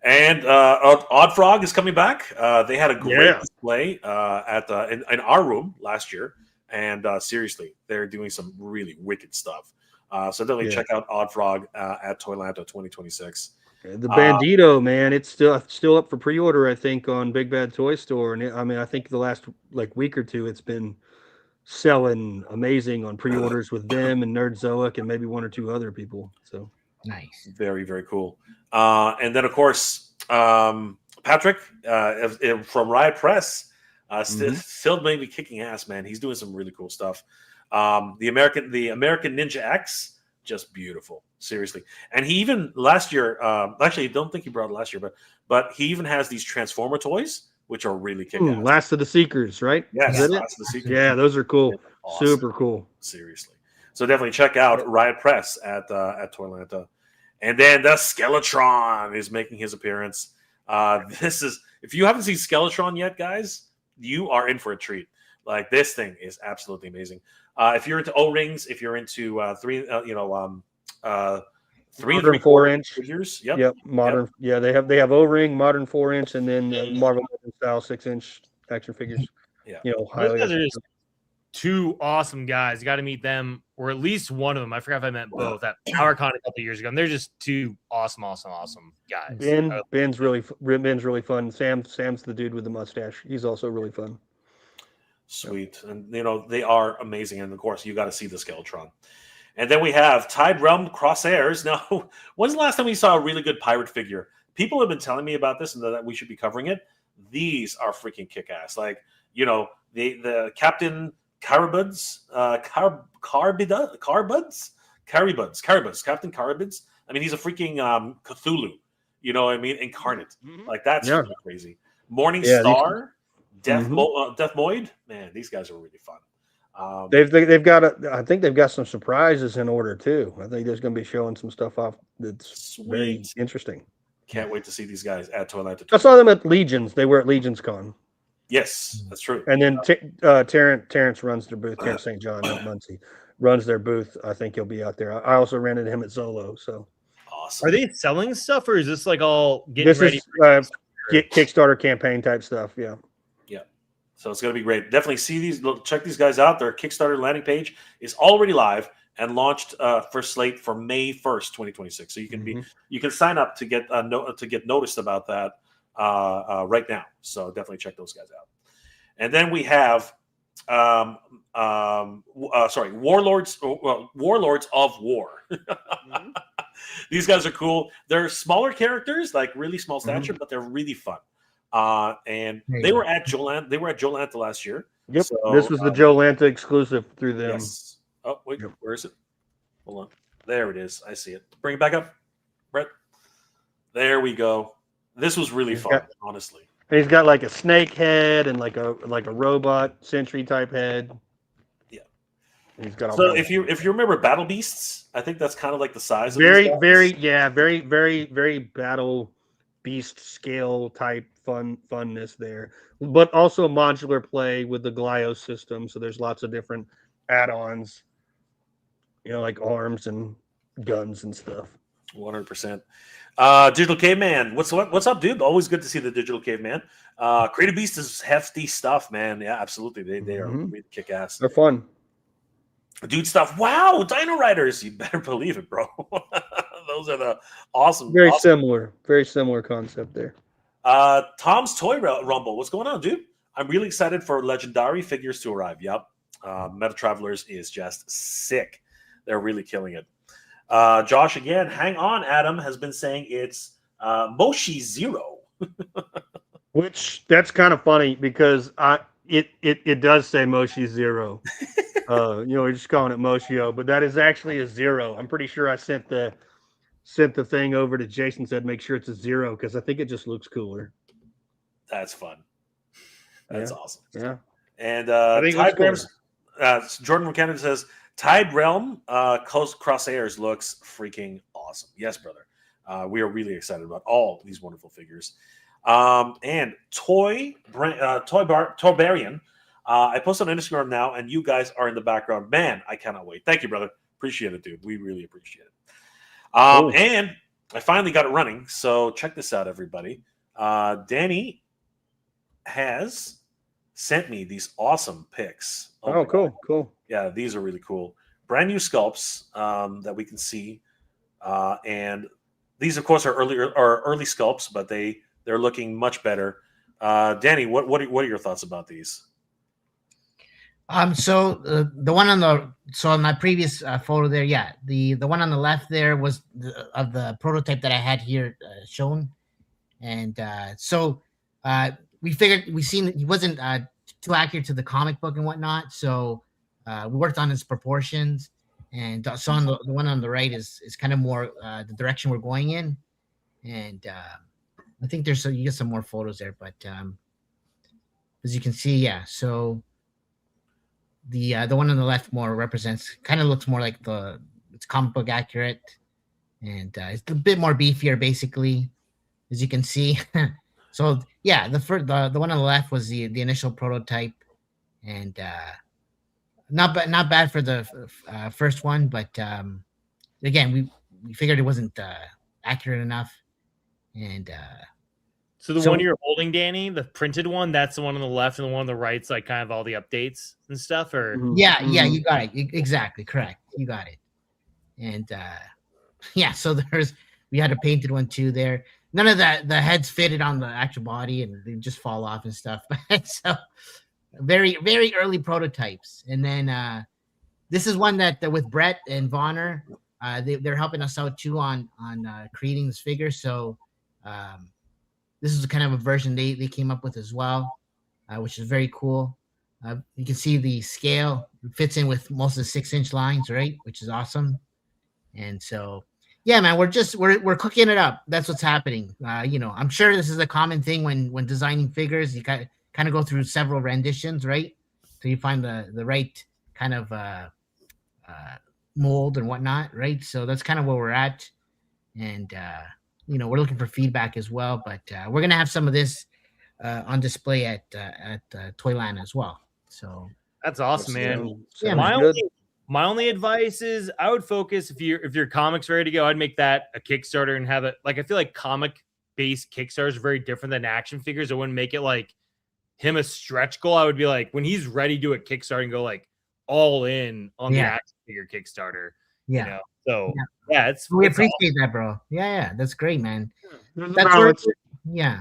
And Odd Frog is coming back. They had a great display in our room last year, and seriously, they're doing some really wicked stuff. So definitely check out Odd Frog at ToyLanta 2026. The Bandito, man, it's still up for pre-order, I think, on Big Bad Toy Store. And I think the last week or two, it's been selling amazing on pre-orders with them and Nerdzoic and maybe one or two other people. So. Nice. Very, very cool. And then, of course, Patrick from Riot Press still maybe kicking ass, man. He's doing some really cool stuff. The American Ninja X, just beautiful. Seriously. And he even last year, actually, I don't think he brought it last year, but he even has these Transformer toys, which are really kick-ass. Last of the Seekers, right? Yes, Last of the Seekers. Yeah, those are cool. Awesome. Super cool. Seriously. So definitely check out Riot Press at ToyLanta. And then the Skeletron is making his appearance. If you haven't seen Skeletron yet, guys, you are in for a treat. Like, this thing is absolutely amazing. If you're into O-rings, if you're into 3 and 3/4 figures, yep, modern. Yep. Yeah, they have O-ring, modern 4-inch, and then Marvel style 6-inch action figures. Yeah, highly. Those guys are just 2 awesome guys. You got to meet them, or at least one of them. I forgot if I met both at PowerCon a couple of years ago. And they're just 2 awesome guys. Ben's really fun. Sam's the dude with the mustache. He's also really fun. Sweet. And they are amazing. And of course, you got to see the Skeletron. And then we have Tide Realm Crosshairs. Now, when's the last time we saw a really good pirate figure? People have been telling me about this and that we should be covering it. These are freaking kick-ass. Like, the Captain Caribuds, Captain Caribuds. I mean, he's a freaking Cthulhu, incarnate. Like, that's really crazy. Morning Star, Deathmoid. Man, these guys are really fun. They've got I think they've got some surprises in order too. I think there's going to be showing some stuff off that's very interesting. Can't wait to see these guys at ToyLanta. I saw them at Legions. They were at Legions Con. Yes, that's true. And then Terrence runs their booth. Terrence St. John, not Muncie, runs their booth. I think he'll be out there. I also rented him at Zolo. So awesome. Are they selling stuff, or is this like all getting ready? This is Kickstarter campagn type stuff. Yeah. Yeah. So it's going to be great. Definitely check these guys out. Their Kickstarter landing page is already live and launched for slate for May 1st, 2026. So you can sign up to get noticed about that right now. So definitely check those guys out. And then we have Warlords of War. These guys are cool. They're smaller characters, like really small stature, but they're really fun. And they were at JoeLanta last year. Yep. So, this was the JoeLanta exclusive through them. Yes. Oh, wait, where is it? Hold on. There it is. I see it. Bring it back up, Brett. There we go. This was really fun, honestly. And he's got like a snake head and like a robot sentry type head. Yeah. And he's got all So kinds if you remember Battle Beasts, I think that's kind of like the size of very these guys. very battle beast scale type funness there, but also modular play with the Glio system. So there's lots of different add-ons, like arms and guns and stuff. 100%. Digital Caveman, what's up, dude? Always good to see the Digital Caveman. Creative Beast is hefty stuff, man. Yeah, absolutely. They are really kick ass. They're fun. Dude stuff. Wow, Dino Riders. You better believe it, bro. Those are the awesome. Very awesome. similar concept there. Tom's Toy Rumble. What's going on, dude? I'm really excited for legendary figures to arrive. Yep. Meta Travelers is just sick. They're really killing it. Josh, again, hang on, Adam has been saying it's Moshi Zero. Which that's kind of funny because it does say Moshi Zero. We're just calling it Moshio, but that is actually a 0. I'm pretty sure I sent the thing over to Jason, said make sure it's a 0 because I think it just looks cooler. That's fun. That's awesome. Yeah. And Tide Realm, Jordan McKenna says Tide Realm Crosshairs looks freaking awesome. Yes, brother. We are really excited about all these wonderful figures. And Toybarian. I posted on Instagram now, and you guys are in the background. Man, I cannot wait. Thank you, brother. Appreciate it, dude. We really appreciate it. And I finally got it running. So check this out, everybody. Danny has sent me these awesome pics. Oh, cool. Yeah, these are really cool. Brand new sculpts that we can see. And these, of course, are early sculpts, but they're looking much better. Danny, what are your thoughts about these? So the one on my previous photo there, yeah, the one on the left there was of the prototype that I had here shown, and we figured he wasn't too accurate to the comic book and whatnot, so we worked on his proportions, and so on the one on the right is kind of more the direction we're going in, and I think you get some more photos there, but as you can see, yeah, so. The one on the left more kind of looks more like it's comic book accurate, and it's a bit more beefier, basically, as you can see. So yeah, the one on the left was the initial prototype, and not bad for the first one, but again, we figured it wasn't accurate enough, and. So the one you're holding, Danny, the printed one, that's the one on the left, and the one on the right's like kind of all the updates and stuff, or yeah, you got it exactly correct. You got it, and yeah. So we had a painted one too there. None of the heads fitted on the actual body, and they just fall off and stuff. So very very early prototypes, and then this is one that with Brett and Vonner, they're helping us out too on creating this figure. So. This is kind of a version they came up with as well, which is very cool. You can see the scale fits in with most of the 6-inch lines, right? Which is awesome. And so, yeah, man, we're cooking it up. That's what's happening. I'm sure this is a common thing when designing figures. You kind of go through several renditions, right? So you find the right kind of mold and whatnot, right? So that's kind of where we're at, and. We're looking for feedback as well, but we're gonna have some of this on display at ToyLanta as well. So that's awesome, man. Yeah, my only advice is I would focus if your comic's ready to go, I'd make that a Kickstarter and have it like I feel like comic based Kickstarters are very different than action figures. I wouldn't make it like him a stretch goal. I would be like when he's ready to do a Kickstarter and go like all in on the action figure Kickstarter. Yeah. So it's we appreciate that, bro. Yeah, that's great, man. Yeah.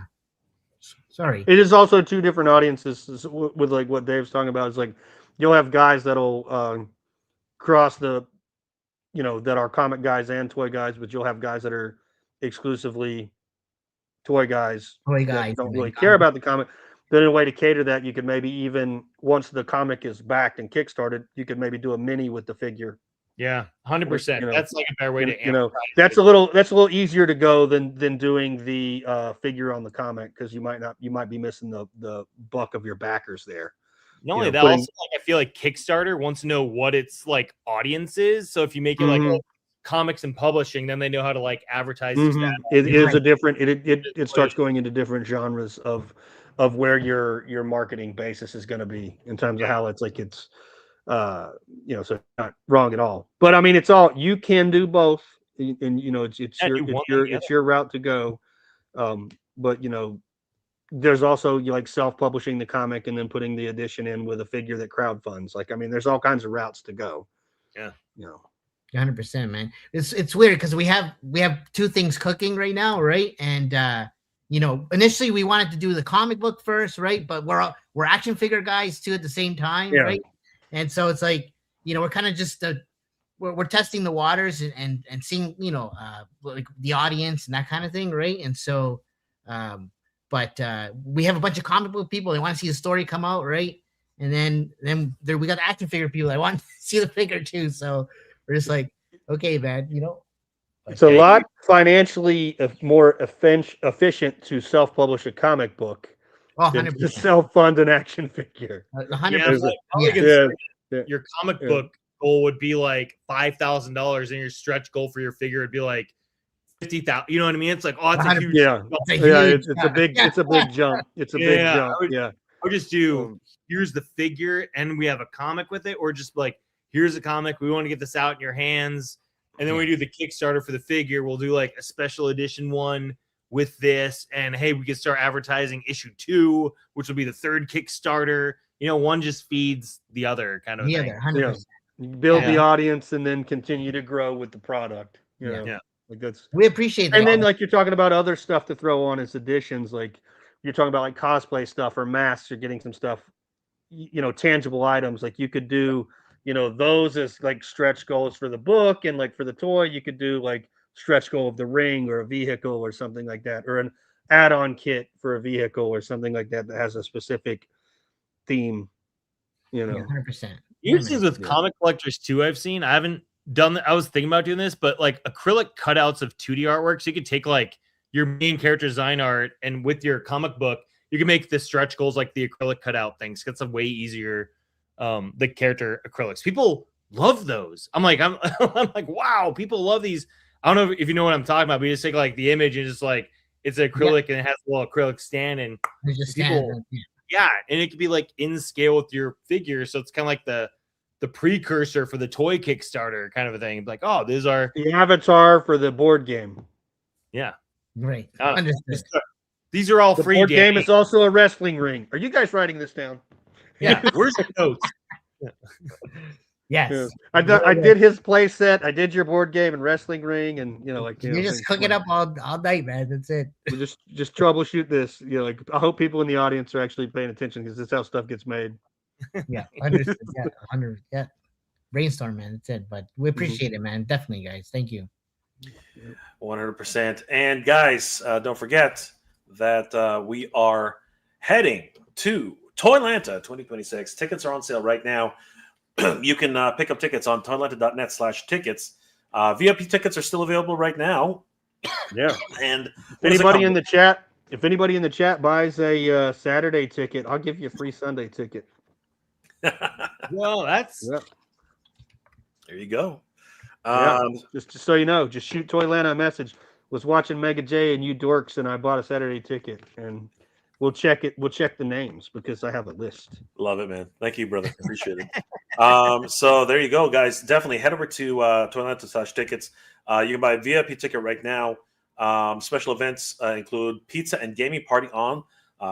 Sorry. It is also two different audiences with like what Dave's talking about. Is like you'll have guys that'll cross that are comic guys and toy guys, but you'll have guys that are exclusively toy guys. Don't really care about the comic. But in a way to cater that, you could maybe even once the comic is backed and kickstarted, you could maybe do a mini with the figure. Yeah, 100%. You know, That's like a better way to You know, amortize that's it. a little easier to go than doing the figure on the comic, because you might be missing the buck of your backers there. Not only know, that, putting- also like I feel like Kickstarter wants to know what its like audience is. So if you make it like Mhm. comics and publishing, then they know how to like advertise it to that. It is Right. a different. It starts going into different genres of where your marketing basis is going to be in terms of how it's so not wrong at all. But I mean, it's all you can do both, and you know it's Yeah, do one or the it's your route to go. But you know, there's also like self-publishing the comic and then putting the edition in with a figure that crowdfunds. Like, I mean, there's all kinds of routes to go. Yeah. You know. 100%, man. It's weird because we have two things cooking right now, right? And initially we wanted to do the comic book first, right? But we're action figure guys too at the same time, Yeah. right? And so it's like, we're kind of just we're testing the waters and seeing, like the audience and that kind of thing, right? And so but we have a bunch of comic book people, they want to see the story come out, right? And then there we got the action figure people that want to see the figure too. So we're just like, okay, man, It's a lot financially more efficient to self-publish a comic book Oh, than to 100%. self-fund an action figure. 100%. Yeah, There's but a- I would yeah, consider yeah. your comic Yeah. book goal would be like $5,000, and your stretch goal for your figure would be like 50,000. You know what I mean? It's like, oh, it's a huge. Yeah, It's a yeah, huge it's a big jump. It's a big Yeah, jump. I would- Yeah. I'll just do Um, here's the figure and we have a comic with it, or just like here's a comic, we want to get this out in your hands, and then we do the Kickstarter for the figure. We'll do like a special edition one with this, and hey, we can start advertising issue 2, which will be the third Kickstarter. One just feeds the other kind of Yeah, thing. 100%. You build the Yeah. audience and then continue to grow with the product. You Yeah. know? Yeah. Like that's We appreciate that. and then like you're talking about other stuff to throw on as additions, like you're talking about like cosplay stuff or masks, you're getting some stuff, tangible items. Like you could do, those as like stretch goals for the book, and like for the toy, you could do like stretch goal of the ring or a vehicle or something like that, or an add-on kit for a vehicle or something like that that has a specific theme. Yeah, 100%. Here's things with Yeah. comic collectors too. I've seen. I haven't done that. I was thinking about doing this, but like acrylic cutouts of 2D artwork. So you could take like your main character design art, and with your comic book, you can make the stretch goals like the acrylic cutout things. It's a way easier. The character acrylics. People love those. I'm like, I'm like, wow, people love these. I don't know if you know what I'm talking about, but you just take like the image and just like it's acrylic and it has a little acrylic stand, and There's just people- standing there. yeah, and it could be like in scale with your figure. So it's kind of like the precursor for the toy Kickstarter kind of a thing. Like, oh, these are The avatar for the board game. yeah. Great. Uh, Understood. These are all The free. board game Danny. is also a wrestling ring. Are you guys writing this down? Yeah. Where's the notes? Yes. Yeah. I did his play set. I did your board game and wrestling ring, and You just cook it up all night, man. That's it. We just troubleshoot this. Like I hope people in the audience are actually paying attention, because this is how stuff gets made. Yeah. Understood. Yeah. 100. Yeah. Brainstorm, man. That's it. But we appreciate it, man. Definitely, guys. Thank you. 100%. And guys, don't forget that we are heading to ToyLanta 2026. Tickets are on sale right now. You can pick up tickets on toylanta.net/tickets. VIP tickets are still available right now. Yeah. And If anybody in the chat buys a Saturday ticket, I'll give you a free Sunday ticket. Well, that's Yeah. there you go. Yeah. Just so you know, just shoot ToyLanta a message. Was watching Mega J and you dorks, and I bought a Saturday ticket, and we'll check it. We'll check the names because I have a list. Love it, man. Thank you, brother. Appreciate it. So there you go, guys. Definitely head over to ToyLanta/tickets. You can buy a VIP ticket right now. Special events include pizza and gaming party on.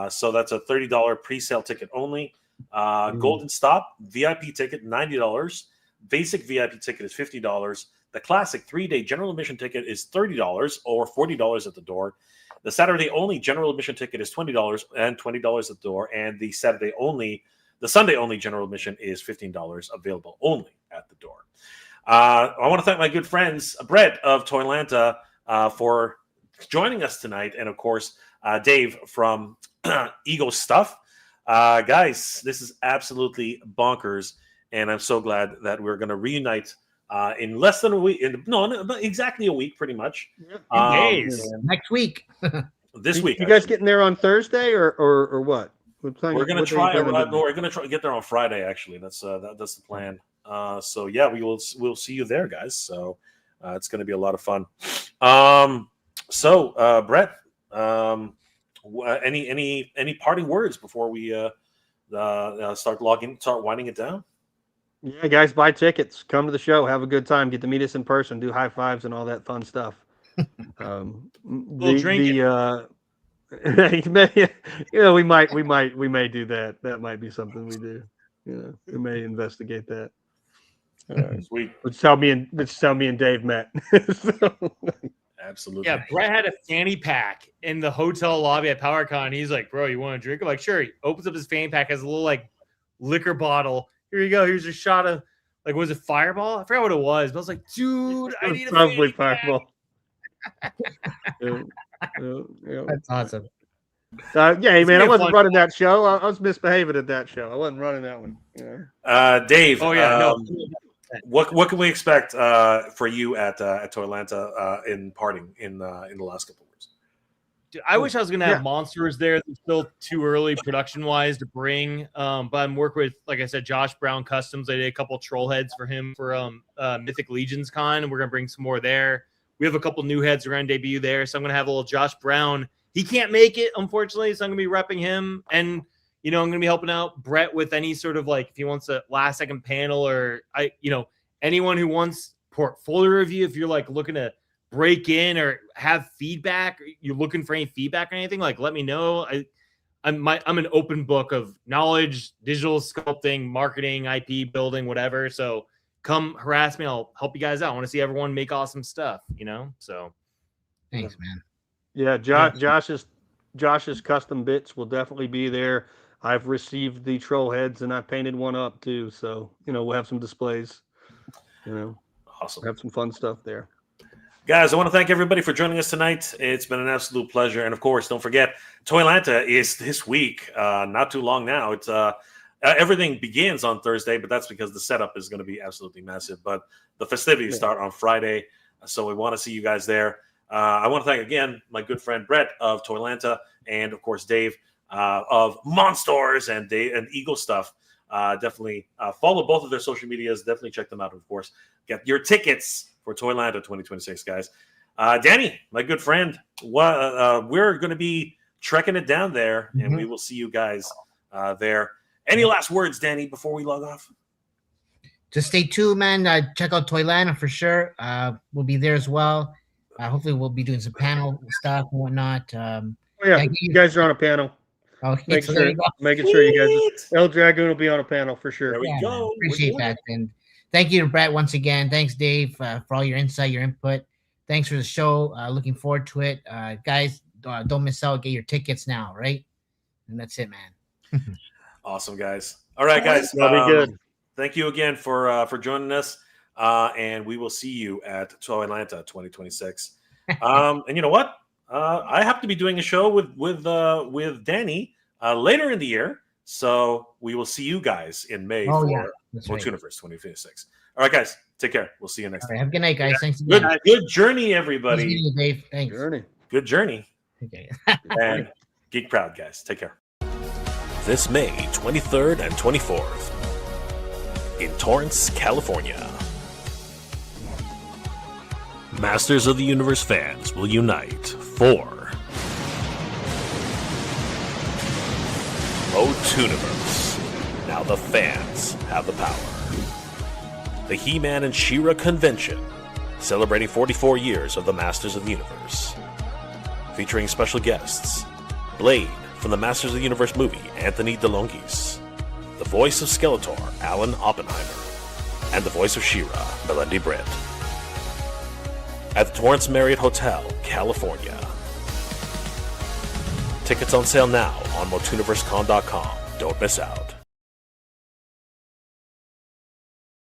So that's a $30 pre-sale ticket only. Golden Stop VIP ticket $90. Basic VIP ticket is $50. The classic 3-day general admission ticket is $30 or $40 at the door. The Saturday only general admission ticket is $20 and $20 at the door. And the Sunday only general admission is $15 available only at the door. I want to thank my good friends, Brett of ToyLanta, for joining us tonight. And of course, Dave from Ego Stuff. Guys, this is absolutely bonkers. And I'm so glad that we're going to reunite in less than a week. Not exactly a week, pretty much. Days. Next week. This week. You guys getting there on Thursday or what? We're gonna try. We're gonna try to get there on Friday. Actually, that's the plan. So yeah, we'll see you there, guys. So it's gonna be a lot of fun. So Brett, any parting words before we start winding it down? Yeah, guys, buy tickets. Come to the show. Have a good time. Get to meet us in person. Do high fives and all that fun stuff. We'll drink it. We may do that. That might be something we do. We may investigate that. Sweet. Which how me and Dave met. Absolutely. Yeah, Brett had a fanny pack in the hotel lobby at PowerCon. He's like, "Bro, you want a drink?" I'm like, "Sure." He opens up his fanny pack, has a little like liquor bottle. Here you go. Here's a shot of was it Fireball? I forgot what it was, but I was like, "Dude, I need a probably fanny Fireball." That's awesome. Man, I wasn't running that show. I was misbehaving at that show. I wasn't running that one. Dave. Oh yeah, no. What can we expect for you at ToyLanta in parting in the last couple of weeks? Dude, I wish I was gonna have Monsters there. They're still too early production wise to bring. But I'm working with, like I said, Josh Brown Customs. I did a couple troll heads for him for Mythic Legions Con, and we're gonna bring some more there. We have a couple new heads we're gonna debut there, so I'm gonna have a little Josh Brown. He can't make it, unfortunately, so I'm gonna be repping him, and I'm gonna be helping out Brett with any sort of if he wants a last second panel or anyone who wants portfolio review. If you're looking to break in or have feedback, or you're looking for any feedback or anything, let me know. I'm an open book of knowledge, digital sculpting, marketing, IP building, whatever. So come harass me. I'll help you guys out. I want to see everyone make awesome stuff. So thanks, man. Yeah, Josh's custom bits will definitely be there. I've received the troll heads and I painted one up too. So, we'll have some displays, awesome. Have some fun stuff there. Guys, I want to thank everybody for joining us tonight. It's been an absolute pleasure. And of course, don't forget, ToyLanta is this week, not too long now. It's everything begins on Thursday, but that's because the setup is going to be absolutely massive. But the festivities start on Friday. So we want to see you guys there. I want to thank again my good friend Brett of ToyLanta, and of course Dave of Monstors and Eagle stuff. Definitely follow both of their social medias. Definitely check them out. Of course, get your tickets for ToyLanta 2026, guys. Danny, my good friend, we're going to be trekking it down there, and we will see you guys there. Any last words, Danny, before we log off? Just stay tuned, man. Check out ToyLanta for sure. We'll be there as well. Hopefully, we'll be doing some panel stuff and whatnot. You guys are on a panel. Okay, Making sure you guys. El Dragoon will be on a panel for sure. There we go. Appreciate that, and thank you to Brett once again. Thanks, Dave, for all your insight, your input. Thanks for the show. Looking forward to it, guys. Don't miss out. Get your tickets now, right? And that's it, man. Awesome, guys. All right, guys. That'll be good. Thank you again for joining us. And we will see you at ToyLanta 2026. And you know what? I have to be doing a show with Danny later in the year, so we will see you guys in May for Motooniverse 2026 All right, guys, take care. We'll see you next time. Have a good night, guys. Thanks again. Good journey, everybody. You, Dave. Thanks. Good journey. Okay. And geek proud, guys. Take care. This May 23rd and 24th in Torrance, California. Masters of the Universe fans will unite for Motooniverse. Now the fans have the power. The He-Man and She-Ra convention, celebrating 44 years of the Masters of the Universe. Featuring special guests, Blade from the Masters of the Universe movie, Anthony DeLongis, the voice of Skeletor, Alan Oppenheimer, and the voice of She-Ra, Melendi Britt. At the Torrance Marriott Hotel, California. Tickets on sale now on MotooniverseCon.com. Don't miss out.